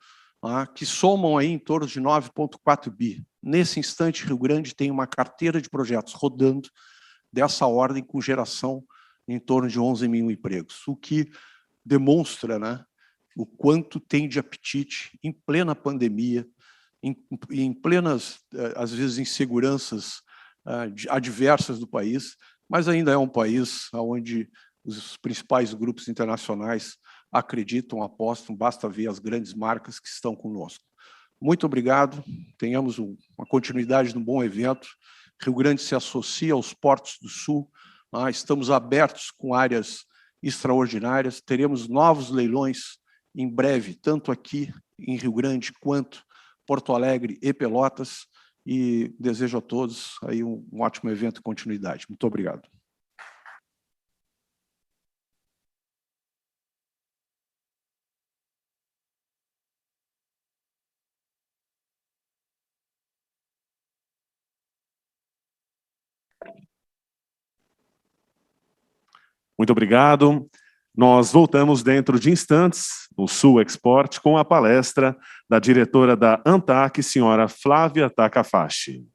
tá? Que somam aí em torno de 9,4 bi. Nesse instante, Rio Grande tem uma carteira de projetos rodando dessa ordem, com geração em torno de 11 mil empregos, o que demonstra, né, o quanto tem de apetite em plena pandemia, em plenas, às vezes, inseguranças adversas do país, mas ainda é um país onde os principais grupos internacionais acreditam, apostam, basta ver as grandes marcas que estão conosco. Muito obrigado, tenhamos uma continuidade de um bom evento. Rio Grande se associa aos portos do Sul, estamos abertos com áreas extraordinárias, teremos novos leilões em breve, tanto aqui em Rio Grande quanto Porto Alegre e Pelotas, e desejo a todos aí um ótimo evento e continuidade. Muito obrigado. Muito obrigado. Nós voltamos dentro de instantes, no Sul Export, com a palestra da diretora da ANTAC, senhora Flávia Takafashi.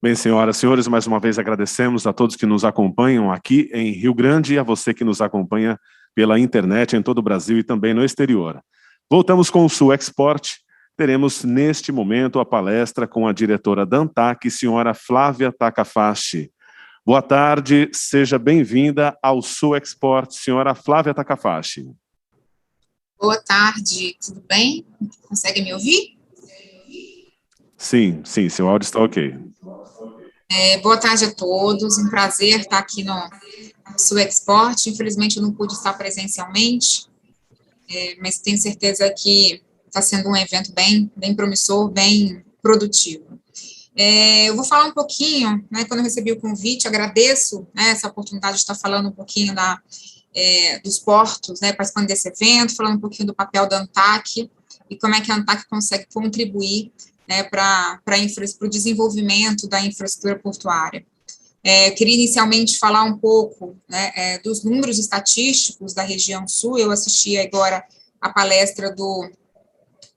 Bem, senhoras e senhores, mais uma vez agradecemos a todos que nos acompanham aqui em Rio Grande e a você que nos acompanha pela internet em todo o Brasil e também no exterior. Voltamos com o Sul Export. Teremos neste momento a palestra com a diretora da ANTAC, senhora Flávia Takahashi. Boa tarde, seja bem-vinda ao Sul Export, senhora Flávia Takahashi. Boa tarde, tudo bem? Consegue me ouvir? Sim, seu áudio está ok. Boa tarde a todos, um prazer estar aqui no Sul Export. Infelizmente eu não pude estar presencialmente, mas tenho certeza que está sendo um evento bem promissor, bem produtivo. Eu vou falar um pouquinho, né, quando eu recebi o convite, agradeço, né, essa oportunidade de estar falando um pouquinho dos portos, né, participando desse evento, falando um pouquinho do papel da ANTAC e como é que a ANTAC consegue contribuir, né, para o desenvolvimento da infraestrutura portuária. Eu queria inicialmente falar um pouco, né, dos números estatísticos da região sul. Eu assisti agora a palestra do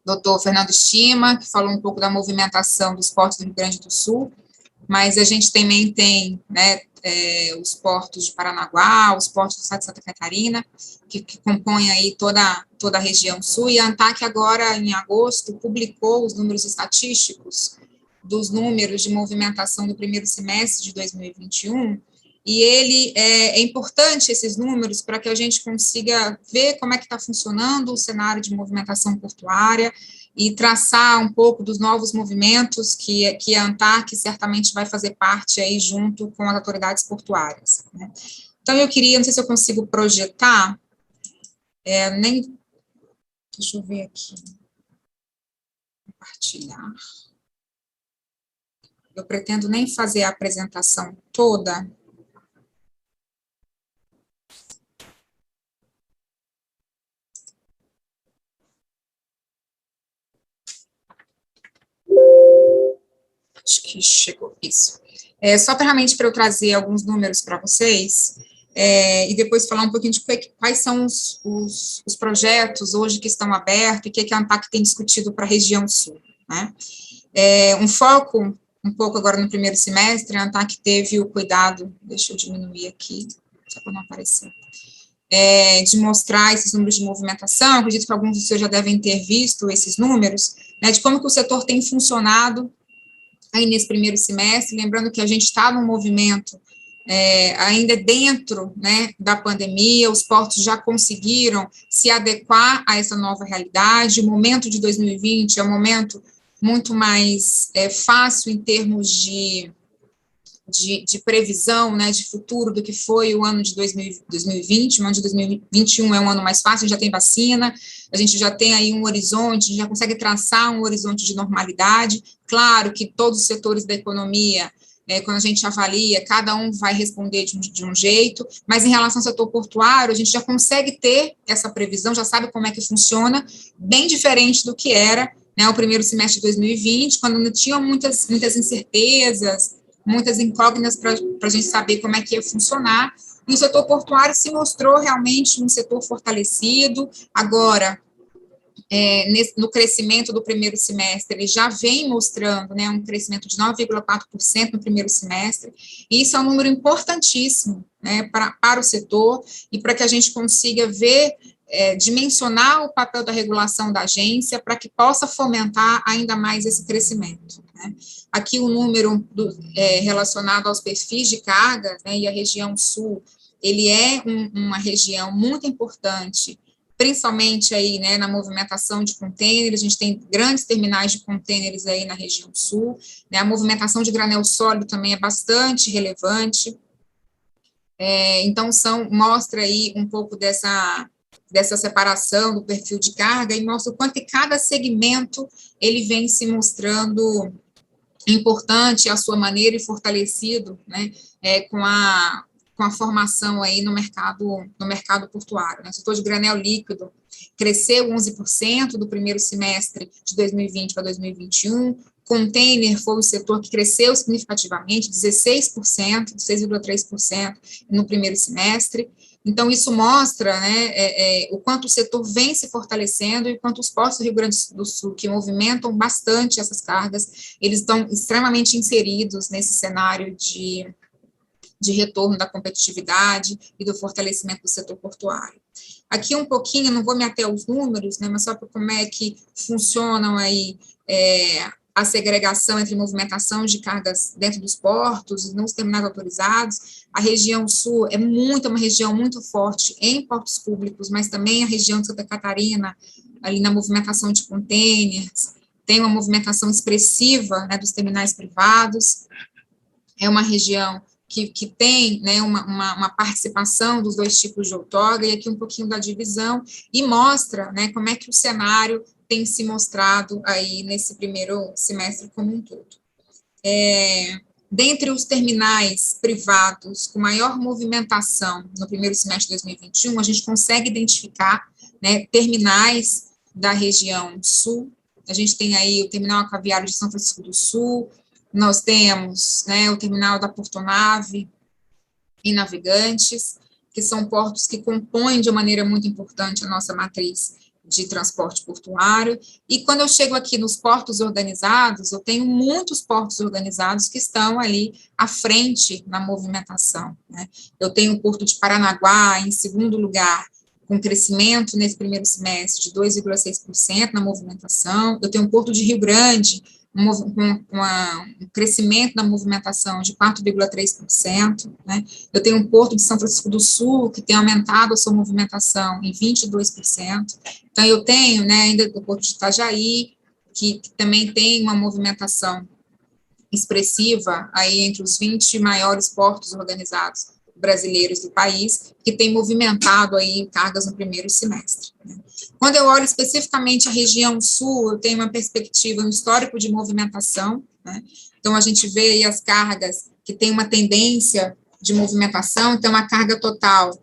Dr. Fernando Estima, que falou um pouco da movimentação dos portos do Rio Grande do Sul, mas a gente também tem, né, os portos de Paranaguá, os portos do estado de Santa Catarina, que compõem aí toda a região sul, e a ANTAC agora, em agosto, publicou os números estatísticos dos números de movimentação do primeiro semestre de 2021, e é importante esses números para que a gente consiga ver como é que está funcionando o cenário de movimentação portuária e traçar um pouco dos novos movimentos que a ANTAC certamente vai fazer parte aí junto com as autoridades portuárias, né? Então, eu queria, não sei se eu consigo projetar, deixa eu ver aqui, compartilhar. Eu pretendo nem fazer a apresentação toda. Acho que chegou, isso. Só realmente para eu trazer alguns números para vocês, e depois falar um pouquinho de quais são os projetos hoje que estão abertos e que a ANTAC tem discutido para a região sul, né? Um foco, um pouco agora no primeiro semestre, a ANTAC teve o cuidado, deixa eu diminuir aqui, só para não aparecer, de mostrar esses números de movimentação. Eu acredito que alguns de vocês já devem ter visto esses números, né, de como que o setor tem funcionado aí nesse primeiro semestre, lembrando que a gente está num movimento ainda dentro, né, da pandemia, os portos já conseguiram se adequar a essa nova realidade. O momento de 2020 é um momento muito mais fácil em termos de previsão, né, de futuro do que foi o ano de 2020, o ano de 2021 é um ano mais fácil, a gente já tem vacina, a gente já tem aí um horizonte, a gente já consegue traçar um horizonte de normalidade. Claro que todos os setores da economia, quando a gente avalia, cada um vai responder de um jeito, mas em relação ao setor portuário, a gente já consegue ter essa previsão, já sabe como é que funciona, bem diferente do que era, né, o primeiro semestre de 2020, quando não tinha muitas incertezas, muitas incógnitas para a gente saber como é que ia funcionar, e o setor portuário se mostrou realmente um setor fortalecido. Agora, no crescimento do primeiro semestre, ele já vem mostrando, né, um crescimento de 9,4% no primeiro semestre, e isso é um número importantíssimo, né, para o setor, e para que a gente consiga ver, dimensionar o papel da regulação da agência para que possa fomentar ainda mais esse crescimento, né. Aqui o número relacionado aos perfis de cargas, né, e a região sul, ele é uma região muito importante, principalmente aí, né, na movimentação de contêineres. A gente tem grandes terminais de contêineres aí na região sul, né, a movimentação de granel sólido também é bastante relevante, então mostra aí um pouco dessa separação do perfil de carga e mostra o quanto que cada segmento ele vem se mostrando importante à sua maneira e fortalecido, né, com a formação aí no mercado portuário, né. O setor de granel líquido cresceu 11% do primeiro semestre de 2020 para 2021, container foi o setor que cresceu significativamente, 16%, 6,3% no primeiro semestre, Então, isso mostra, né, o quanto o setor vem se fortalecendo e o quanto os portos do Rio Grande do Sul, que movimentam bastante essas cargas, eles estão extremamente inseridos nesse cenário de retorno da competitividade e do fortalecimento do setor portuário. Aqui um pouquinho, não vou me ater aos números, né, mas só para como é que funcionam aí a segregação entre movimentação de cargas dentro dos portos e nos terminais autorizados. A região sul é uma região muito forte em portos públicos, mas também a região de Santa Catarina, ali na movimentação de contêineres, tem uma movimentação expressiva, né, dos terminais privados. É uma região que tem, né, uma participação dos dois tipos de outorga, e aqui um pouquinho da divisão, e mostra, né, como é que o cenário tem se mostrado aí nesse primeiro semestre como um todo. Dentre os terminais privados com maior movimentação no primeiro semestre de 2021, a gente consegue identificar, né, terminais da região sul. A gente tem aí o terminal aquaviário de São Francisco do Sul, nós temos, né, o terminal da Portonave e Navegantes, que são portos que compõem de uma maneira muito importante a nossa matriz de transporte portuário. E quando eu chego aqui nos portos organizados, eu tenho muitos portos organizados que estão ali à frente na movimentação, né? Eu tenho o Porto de Paranaguá, em segundo lugar, com crescimento nesse primeiro semestre de 2,6% na movimentação. Eu tenho o Porto de Rio Grande, um crescimento da movimentação de 4,3%, né? Eu tenho um Porto de São Francisco do Sul, que tem aumentado a sua movimentação em 22%. Então, eu tenho, né, ainda o Porto de Itajaí, que também tem uma movimentação expressiva aí entre os 20 maiores portos organizados brasileiros do país, que tem movimentado aí cargas no primeiro semestre, né? Quando eu olho especificamente a região sul, eu tenho uma perspectiva, um histórico de movimentação, né? Então, a gente vê aí as cargas que têm uma tendência de movimentação. Então, a carga total,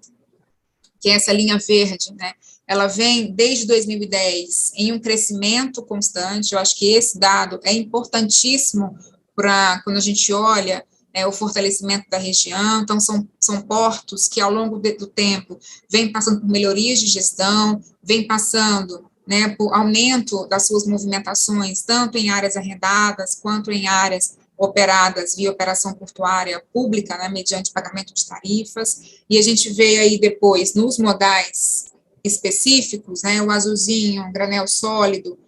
que é essa linha verde, né, ela vem desde 2010 em um crescimento constante. Eu acho que esse dado é importantíssimo para quando a gente olha o fortalecimento da região. Então, são portos que, ao longo do tempo, vêm passando por melhorias de gestão, vêm passando, né, por aumento das suas movimentações, tanto em áreas arrendadas, quanto em áreas operadas via operação portuária pública, né, mediante pagamento de tarifas. E a gente vê aí depois, nos modais específicos, né, o azulzinho, granel sólido,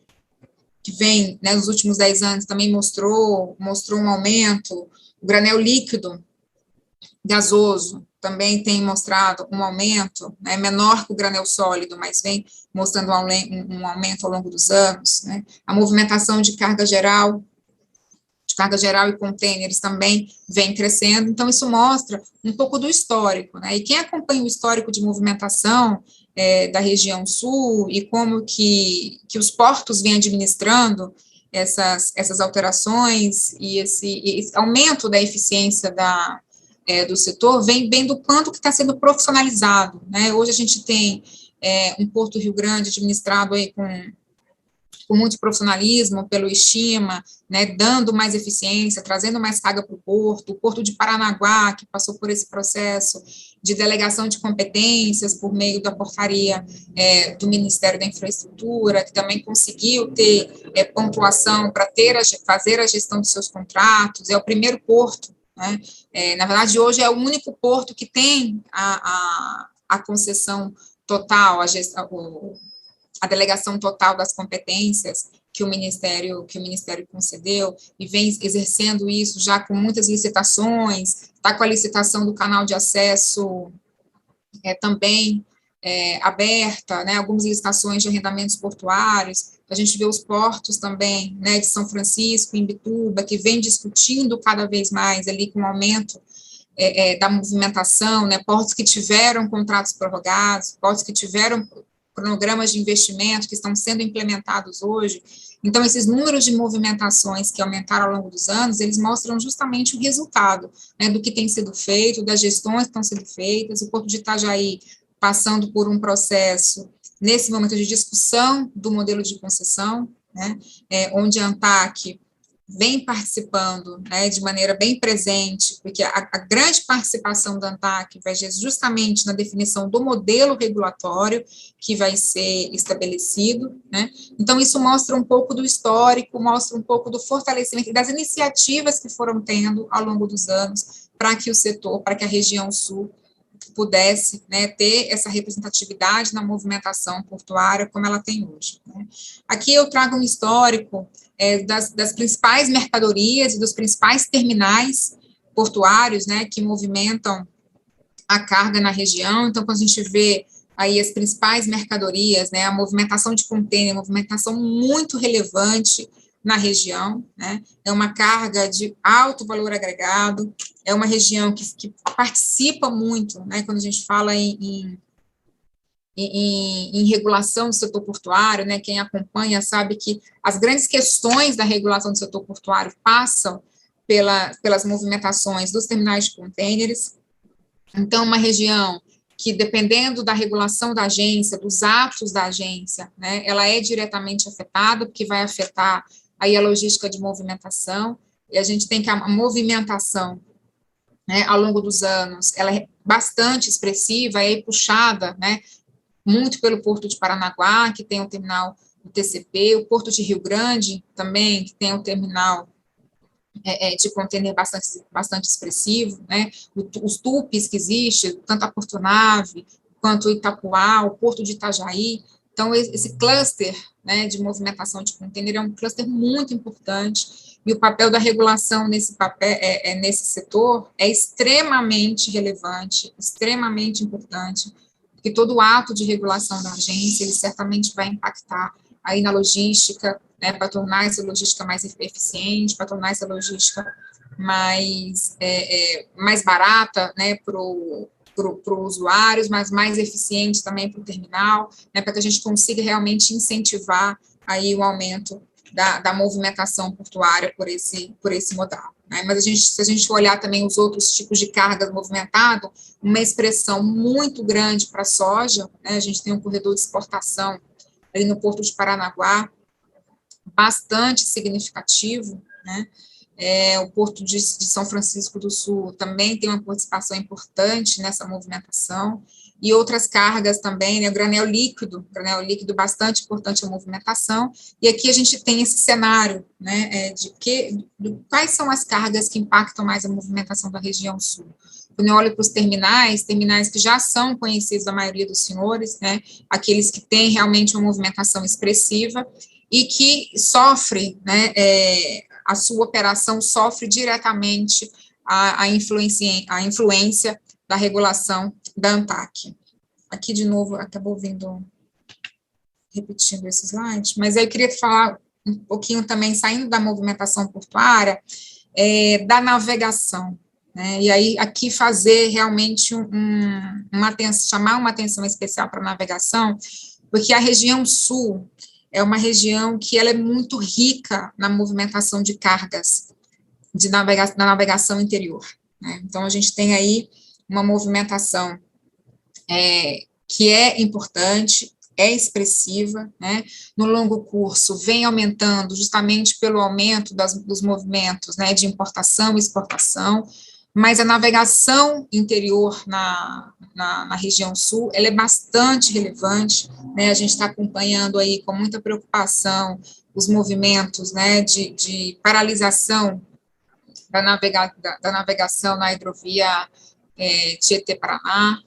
que vem, né, nos últimos 10 anos, também mostrou um aumento. O granel líquido gasoso também tem mostrado um aumento, né, menor que o granel sólido, mas vem mostrando um aumento ao longo dos anos, né. A movimentação de carga geral e contêineres também vem crescendo. Então, isso mostra um pouco do histórico, né, e quem acompanha o histórico de movimentação da região sul e como que os portos vêm administrando essas alterações e esse aumento da eficiência do setor, vem bem do quanto que está sendo profissionalizado, né? Hoje a gente tem um Porto Rio Grande administrado aí com muito profissionalismo pelo Estima, né, dando mais eficiência, trazendo mais carga para o Porto de Paranaguá, que passou por esse processo de delegação de competências por meio da portaria do Ministério da Infraestrutura, que também conseguiu ter pontuação para fazer a gestão dos seus contratos. É o primeiro porto, né? Na verdade, hoje é o único porto que tem a concessão total, a delegação total das competências que o Ministério concedeu, e vem exercendo isso já com muitas licitações. Está com a licitação do canal de acesso também aberta, né, algumas licitações de arrendamentos portuários. A gente vê os portos também, né, de São Francisco, Imbituba, que vem discutindo cada vez mais ali com o aumento da movimentação, né, portos que tiveram contratos prorrogados, portos que tiveram cronogramas de investimento que estão sendo implementados hoje. Então, esses números de movimentações que aumentaram ao longo dos anos, eles mostram justamente o resultado, né, do que tem sido feito, das gestões que estão sendo feitas. O Porto de Itajaí passando por um processo, nesse momento, de discussão do modelo de concessão, né, onde a ANTAQ vem participando, né, de maneira bem presente, porque a grande participação da ANTAC vai justamente na definição do modelo regulatório que vai ser estabelecido, né, então isso mostra um pouco do histórico, mostra um pouco do fortalecimento das iniciativas que foram tendo ao longo dos anos para que o setor, para que a região sul pudesse, né, ter essa representatividade na movimentação portuária como ela tem hoje, né. Aqui eu trago um histórico das principais mercadorias e dos principais terminais portuários, né, que movimentam a carga na região. Então, quando a gente vê aí as principais mercadorias, né, a movimentação de contêiner, movimentação muito relevante na região, né, é uma carga de alto valor agregado, é uma região que participa muito, né, quando a gente fala em regulação do setor portuário, né, quem acompanha sabe que as grandes questões da regulação do setor portuário passam pelas movimentações dos terminais de contêineres. Então, uma região que, dependendo da regulação da agência, dos atos da agência, né, ela é diretamente afetada, porque vai afetar aí a logística de movimentação, e a gente tem que a movimentação, né, ao longo dos anos, ela é bastante expressiva, é puxada, né, muito pelo Porto de Paranaguá, que tem o terminal do TCP, o Porto de Rio Grande também, que tem o terminal de contêiner bastante expressivo, né, os TUPs que existem, tanto a Portonave, quanto o Itapuá, o Porto de Itajaí. Então, esse cluster, né, de movimentação de contêiner é um cluster muito importante, e o papel da regulação nesse setor é extremamente relevante, extremamente importante, porque todo ato de regulação da agência, ele certamente vai impactar aí na logística, né, para tornar essa logística mais eficiente, para tornar essa logística mais barata, né, para os usuários, mas mais eficiente também para o terminal, né, para que a gente consiga realmente incentivar aí o aumento da movimentação portuária por esse modal. Né? Mas se a gente olhar também os outros tipos de carga movimentado, uma expressão muito grande para a soja, né? A gente tem um corredor de exportação ali no Porto de Paranaguá, bastante significativo, né? O Porto de São Francisco do Sul também tem uma participação importante nessa movimentação, e outras cargas também, né, o granel líquido bastante importante a movimentação, e aqui a gente tem esse cenário, né, de quais são as cargas que impactam mais a movimentação da região sul. Quando eu olho para os terminais que já são conhecidos da maioria dos senhores, né, aqueles que têm realmente uma movimentação expressiva, e que sofre, né, a sua operação sofre diretamente a influência da regulação da ANTAC. Aqui, de novo, acabou repetindo esse slide, mas aí eu queria falar um pouquinho também, saindo da movimentação portuária, da navegação, né, e aí aqui fazer realmente chamar uma atenção especial para a navegação, porque a região sul é uma região que ela é muito rica na movimentação de cargas na navegação interior, né? Então, a gente tem aí uma movimentação que é importante, é expressiva, né? No longo curso vem aumentando justamente pelo aumento dos movimentos, né, de importação e exportação, mas a navegação interior na região sul, ela é bastante relevante, né, a gente está acompanhando aí com muita preocupação os movimentos, né, de paralisação da navegação na hidrovia Tietê-Paraná,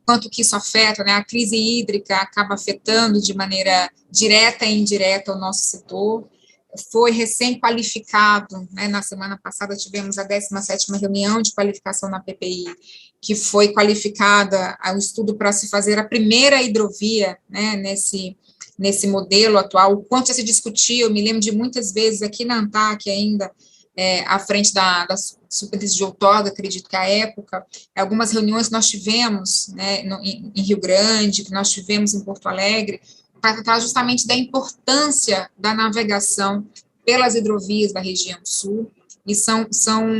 quanto que isso afeta, né, a crise hídrica acaba afetando de maneira direta e indireta o nosso setor. Foi recém-qualificado, né, na semana passada tivemos a 17ª reunião de qualificação na PPI, que foi qualificada o estudo para se fazer a primeira hidrovia, né, nesse modelo atual, o quanto já se discutiu, eu me lembro de muitas vezes aqui na ANTAC ainda, à frente da Superintendência de outorga, acredito que à época, algumas reuniões que nós tivemos, né, em Rio Grande, que nós tivemos em Porto Alegre, para tratar justamente da importância da navegação pelas hidrovias da região sul, e são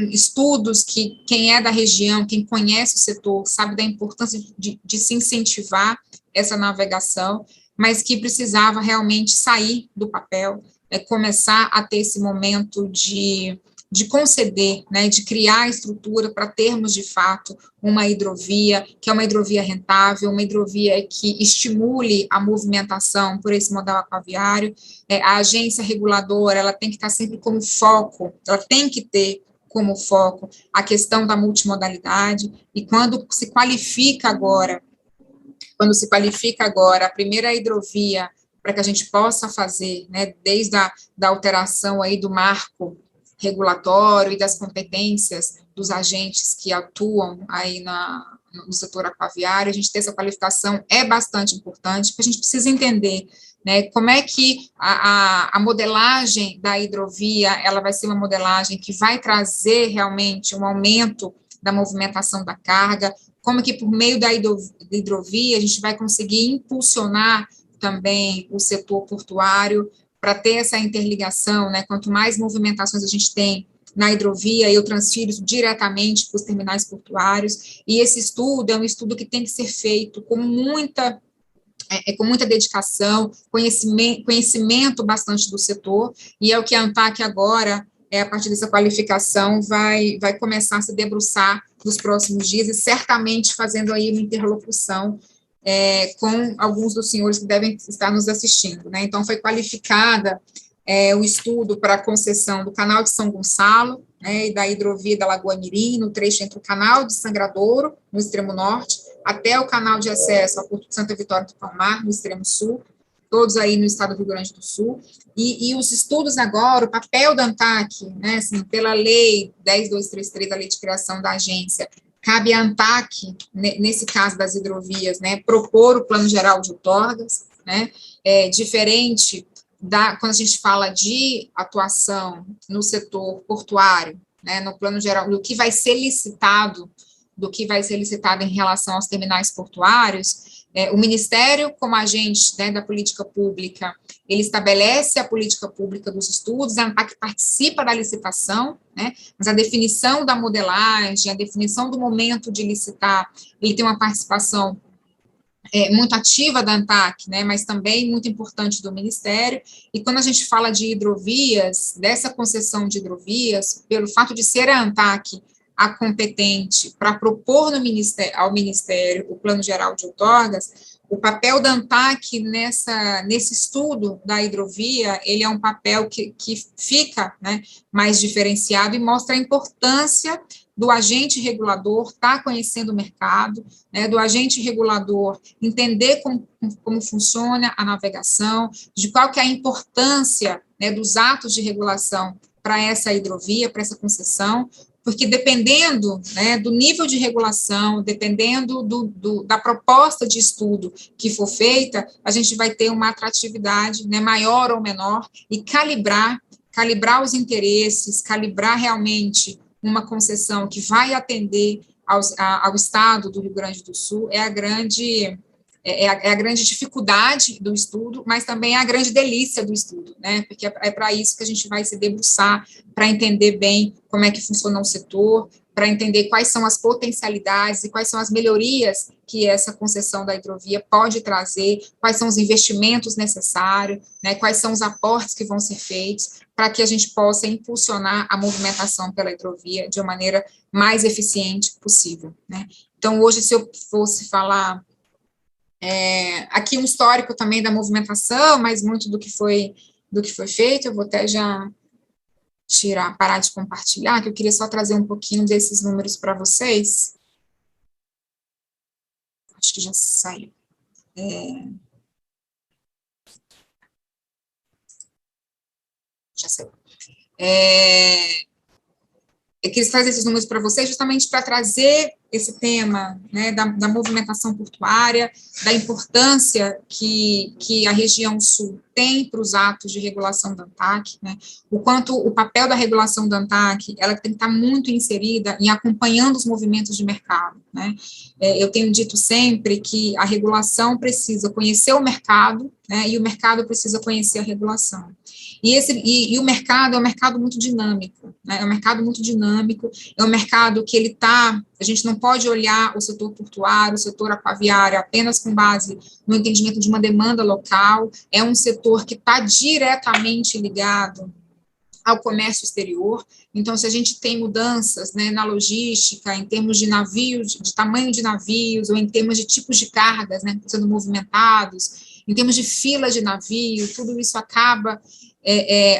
estudos que quem é da região, quem conhece o setor, sabe da importância de se incentivar essa navegação, mas que precisava realmente sair do papel, começar a ter esse momento de conceder, né, de criar estrutura para termos, de fato, uma hidrovia, que é uma hidrovia rentável, uma hidrovia que estimule a movimentação por esse modal aquaviário. A agência reguladora, ela tem que estar sempre como foco, ela tem que ter como foco a questão da multimodalidade, e quando se qualifica agora a primeira hidrovia para que a gente possa fazer, né, desde da alteração aí do marco regulatório e das competências dos agentes que atuam aí no setor aquaviário, a gente ter essa qualificação é bastante importante, porque a gente precisa entender, né, como é que a modelagem da hidrovia, ela vai ser uma modelagem que vai trazer realmente um aumento da movimentação da carga, como que por meio da hidrovia a gente vai conseguir impulsionar também o setor portuário, para ter essa interligação, né, quanto mais movimentações a gente tem na hidrovia, eu transfiro isso diretamente para os terminais portuários, e esse estudo é um estudo que tem que ser feito com muita dedicação, conhecimento bastante do setor, e é o que a ANTAC agora, a partir dessa qualificação, vai começar a se debruçar nos próximos dias, e certamente fazendo aí uma interlocução com alguns dos senhores que devem estar nos assistindo, né? Então, foi qualificada o estudo para a concessão do canal de São Gonçalo, né, e da hidrovia da Lagoa Mirim, no trecho entre o canal de Sangradouro, no extremo norte, até o canal de acesso ao Porto de Santa Vitória do Palmar, no extremo sul, todos aí no estado do Rio Grande do Sul, e os estudos agora, o papel da ANTAC, né, assim, pela lei 10.233, a lei de criação da agência, cabe à ANTAC, nesse caso das hidrovias, né, propor o plano geral de outorgas, né, diferente quando a gente fala de atuação no setor portuário, né, no plano geral, do que vai ser licitado em relação aos terminais portuários, o Ministério, como agente, né, da política pública, ele estabelece a política pública dos estudos, a ANTAC participa da licitação, né, mas a definição da modelagem, a definição do momento de licitar, ele tem uma participação muito ativa da ANTAC, né, mas também muito importante do Ministério, e quando a gente fala de hidrovias, dessa concessão de hidrovias, pelo fato de ser a ANTAC a competente para propor ao Ministério o Plano Geral de Outorgas, o papel da ANTAC nesse estudo da hidrovia, ele é um papel que fica, né, mais diferenciado e mostra a importância do agente regulador estar conhecendo o mercado, né, do agente regulador entender como funciona a navegação, de qual que é a importância, né, dos atos de regulação para essa hidrovia, para essa concessão, porque dependendo, né, do nível de regulação, dependendo da proposta de estudo que for feita, a gente vai ter uma atratividade, né, maior ou menor, e calibrar os interesses, calibrar realmente uma concessão que vai atender ao Estado do Rio Grande do Sul é a grande dificuldade do estudo, mas também é a grande delícia do estudo, né, porque é para isso que a gente vai se debruçar, para entender bem como é que funciona o setor, para entender quais são as potencialidades e quais são as melhorias que essa concessão da hidrovia pode trazer, quais são os investimentos necessários, né, quais são os aportes que vão ser feitos, para que a gente possa impulsionar a movimentação pela hidrovia de uma maneira mais eficiente possível, né. Então, hoje, se eu fosse falar aqui um histórico também da movimentação, mas muito do que foi feito, eu vou até já parar de compartilhar, que eu queria só trazer um pouquinho desses números para vocês. Acho que já saiu. Já saiu. Eu quis trazer esses números para vocês justamente para trazer esse tema, né, da movimentação portuária, da importância que a região sul tem para os atos de regulação da ANTAC, né, o quanto o papel da regulação da ANTAC, ela tem que estar muito inserida em acompanhando os movimentos de mercado, né. Eu tenho dito sempre que a regulação precisa conhecer o mercado, né, e o mercado precisa conhecer a regulação. E o mercado é um mercado muito dinâmico, né? É um mercado muito dinâmico, é um mercado que ele está, a gente não pode olhar o setor portuário, o setor aquaviário apenas com base no entendimento de uma demanda local, é um setor que está diretamente ligado ao comércio exterior. Então, se a gente tem mudanças, né, na logística, em termos de navios, de tamanho de navios, ou em termos de tipos de cargas, né, sendo movimentados, em termos de fila de navio, tudo isso acaba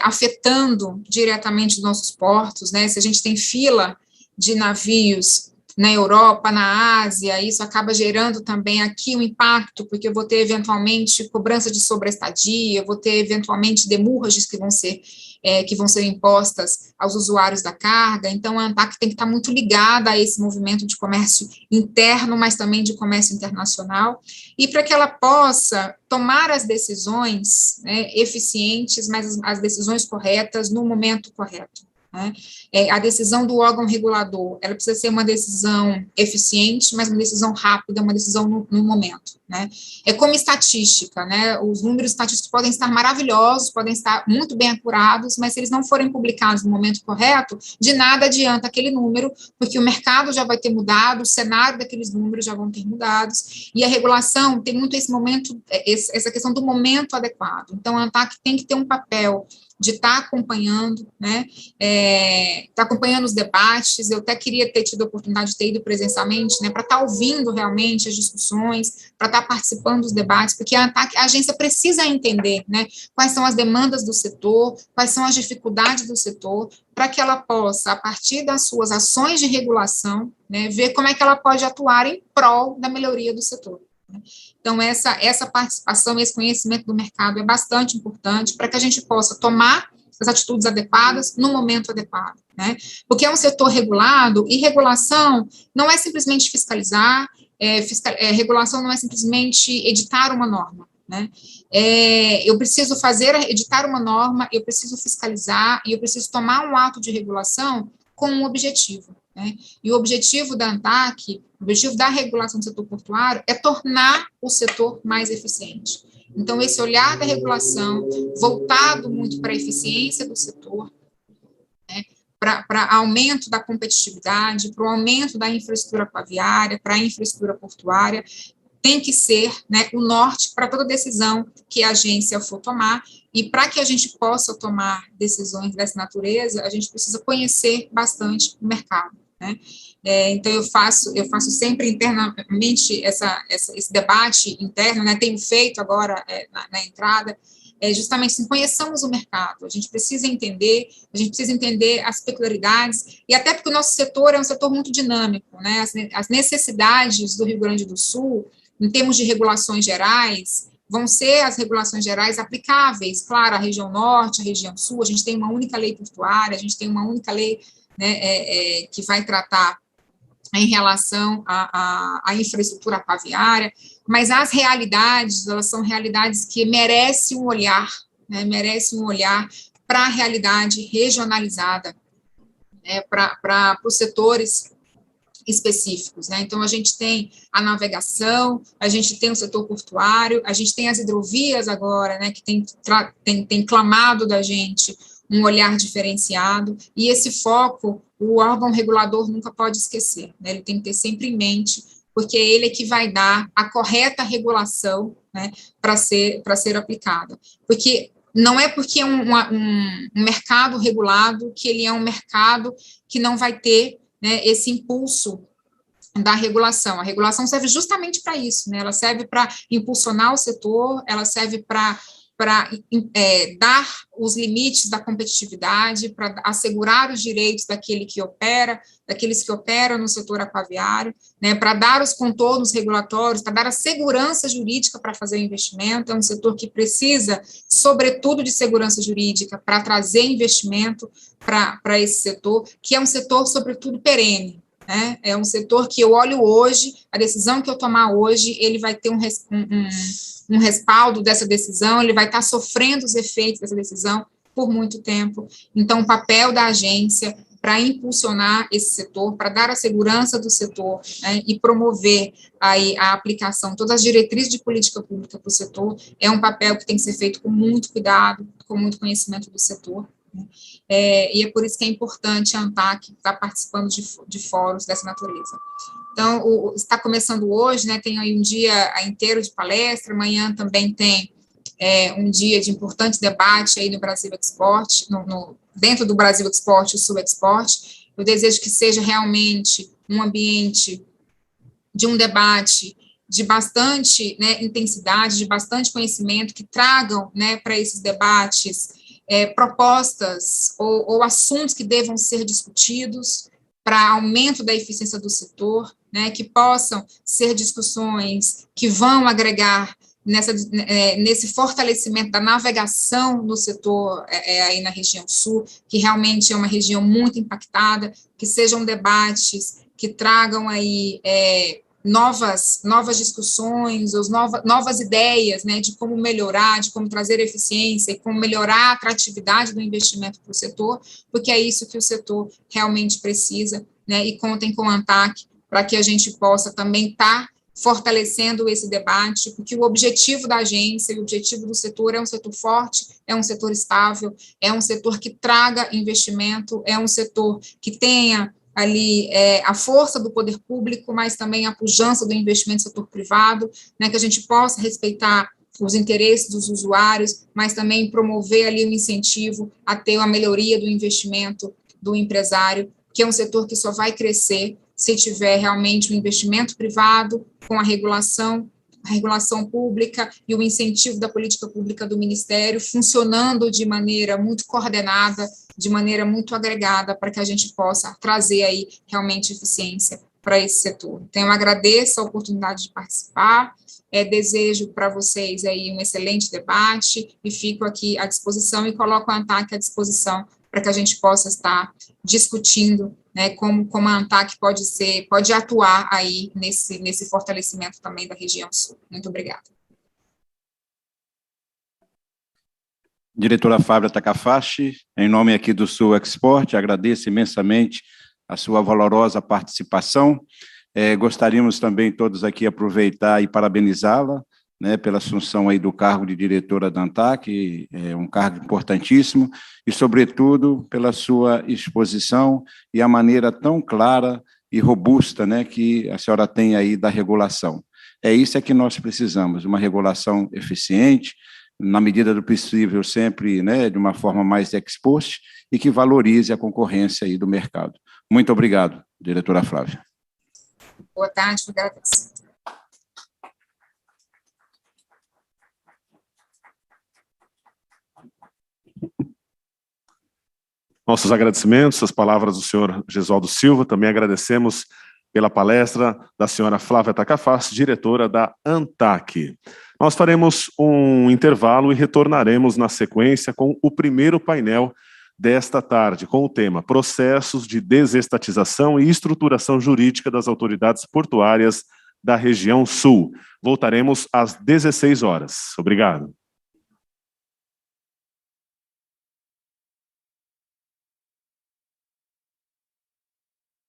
afetando diretamente os nossos portos, né? Se a gente tem fila de navios na Europa, na Ásia, isso acaba gerando também aqui um impacto, porque eu vou ter, eventualmente, cobrança de sobreestadia, eu vou ter, eventualmente, demurragens que vão ser impostas aos usuários da carga. Então, a ANTAQ tem que estar muito ligada a esse movimento de comércio interno, mas também de comércio internacional, e para que ela possa tomar as decisões, né, eficientes, mas as decisões corretas no momento correto. Né? A decisão do órgão regulador, ela precisa ser uma decisão eficiente, mas uma decisão rápida, uma decisão no momento. Né? É como estatística, né? Os números estatísticos podem estar maravilhosos, podem estar muito bem apurados, mas se eles não forem publicados no momento correto, de nada adianta aquele número, porque o mercado já vai ter mudado, o cenário daqueles números já vão ter mudados, e a regulação tem muito esse momento, essa questão do momento adequado. Então, a ANTAQ tem que ter um papel de estar acompanhando, né, estar acompanhando os debates. Eu até queria ter tido a oportunidade de ter ido presencialmente, né, para estar ouvindo realmente as discussões, para estar participando dos debates, porque a agência precisa entender, né, quais são as demandas do setor, quais são as dificuldades do setor, para que ela possa, a partir das suas ações de regulação, né, ver como é que ela pode atuar em prol da melhoria do setor. Então, essa participação, esse conhecimento do mercado é bastante importante para que a gente possa tomar as atitudes adequadas no momento adequado, né? Porque é um setor regulado, e regulação não é simplesmente fiscalizar, regulação não é simplesmente editar uma norma, né? Eu preciso editar uma norma, eu preciso fiscalizar, e eu preciso tomar um ato de regulação com um objetivo. Né? E o objetivo da ANTAQ, o objetivo da regulação do setor portuário é tornar o setor mais eficiente. Então, esse olhar da regulação voltado muito para a eficiência do setor, né, para aumento da competitividade, para o aumento da infraestrutura aquaviária, para a infraestrutura portuária, tem que ser, né, o norte para toda decisão que a agência for tomar. E para que a gente possa tomar decisões dessa natureza, a gente precisa conhecer bastante o mercado. Né? Então, eu faço sempre internamente esse debate interno, né? Tenho feito agora na entrada, justamente assim, conheçamos o mercado, a gente precisa entender as peculiaridades, e até porque o nosso setor é um setor muito dinâmico, né? As necessidades do Rio Grande do Sul, em termos de regulações gerais, vão ser as regulações gerais aplicáveis, claro, à região norte, à região sul. A gente tem uma única lei portuária, a gente tem uma única lei, né, que vai tratar em relação à infraestrutura aquaviária, mas as realidades, elas são realidades que merecem um olhar, né, para a realidade regionalizada, né, para os setores específicos, né? Então, a gente tem a navegação, a gente tem o setor portuário, a gente tem as hidrovias agora, né, que tem clamado da gente um olhar diferenciado, e esse foco o órgão regulador nunca pode esquecer, né? Ele tem que ter sempre em mente, porque ele é que vai dar a correta regulação, né, para ser aplicada. Porque não é porque é um mercado regulado que ele é um mercado que não vai ter, né, esse impulso da regulação. A regulação serve justamente para isso, né? Ela serve para impulsionar o setor, ela serve para dar os limites da competitividade, para assegurar os direitos daqueles que operam no setor aquaviário, né, para dar os contornos regulatórios, para dar a segurança jurídica para fazer o investimento. É um setor que precisa, sobretudo, de segurança jurídica para trazer investimento para esse setor, que é um setor, sobretudo, perene. Né? É um setor que eu olho hoje, a decisão que eu tomar hoje, ele vai ter um respaldo dessa decisão, ele vai estar sofrendo os efeitos dessa decisão por muito tempo. Então, o papel da agência para impulsionar esse setor, para dar a segurança do setor, né, e promover aí a aplicação, todas as diretrizes de política pública para o setor, é um papel que tem que ser feito com muito cuidado, com muito conhecimento do setor, né? E é por isso que é importante a ANTAC estar participando de fóruns dessa natureza. Então, está começando hoje, né, tem aí um dia inteiro de palestra, amanhã também tem um dia de importante debate aí no Brasil Export, dentro do Brasil Export, o Sul Export. Eu desejo que seja realmente um ambiente de um debate de bastante, né, intensidade, de bastante conhecimento, que tragam, né, para esses debates propostas ou assuntos que devam ser discutidos para aumento da eficiência do setor, né, que possam ser discussões que vão agregar nesse fortalecimento da navegação no setor aí na região sul, que realmente é uma região muito impactada, que sejam debates que tragam aí novas discussões, novas ideias, né, de como melhorar, de como trazer eficiência e como melhorar a atratividade do investimento para o setor, porque é isso que o setor realmente precisa, né, e contem com a ANTAC para que a gente possa também estar fortalecendo esse debate, porque o objetivo da agência e o objetivo do setor é um setor forte, é um setor estável, é um setor que traga investimento, é um setor que tenha ali a força do poder público, mas também a pujança do investimento do setor privado, né, que a gente possa respeitar os interesses dos usuários, mas também promover ali um incentivo a ter uma melhoria do investimento do empresário, que é um setor que só vai crescer se tiver realmente um investimento privado com a regulação pública e o incentivo da política pública do Ministério funcionando de maneira muito coordenada, de maneira muito agregada, para que a gente possa trazer aí realmente eficiência para esse setor. Então, eu agradeço a oportunidade de participar, desejo para vocês aí um excelente debate e fico aqui à disposição e coloco a ANTAC à disposição para que a gente possa estar discutindo, né, como a ANTAC pode atuar aí nesse fortalecimento também da região sul. Muito obrigada. Diretora Flávia Takahashi, em nome aqui do Sul Export, agradeço imensamente a sua valorosa participação. Gostaríamos também todos aqui aproveitar e parabenizá-la, né, pela assunção aí do cargo de diretora da ANTAC, é um cargo importantíssimo, e, sobretudo, pela sua exposição e a maneira tão clara e robusta, né, que a senhora tem aí da regulação. É isso que nós precisamos, uma regulação eficiente, na medida do possível, sempre, né, de uma forma mais ex-post, e que valorize a concorrência aí do mercado. Muito obrigado, diretora Flávia. Boa tarde, agradeço. Nossos agradecimentos, as palavras do senhor Gesualdo Silva, também agradecemos pela palestra da senhora Flávia Takahashi, diretora da ANTAC. Nós faremos um intervalo e retornaremos na sequência com o primeiro painel desta tarde, com o tema Processos de Desestatização e Estruturação Jurídica das Autoridades Portuárias da Região Sul. Voltaremos às 16 horas. Obrigado.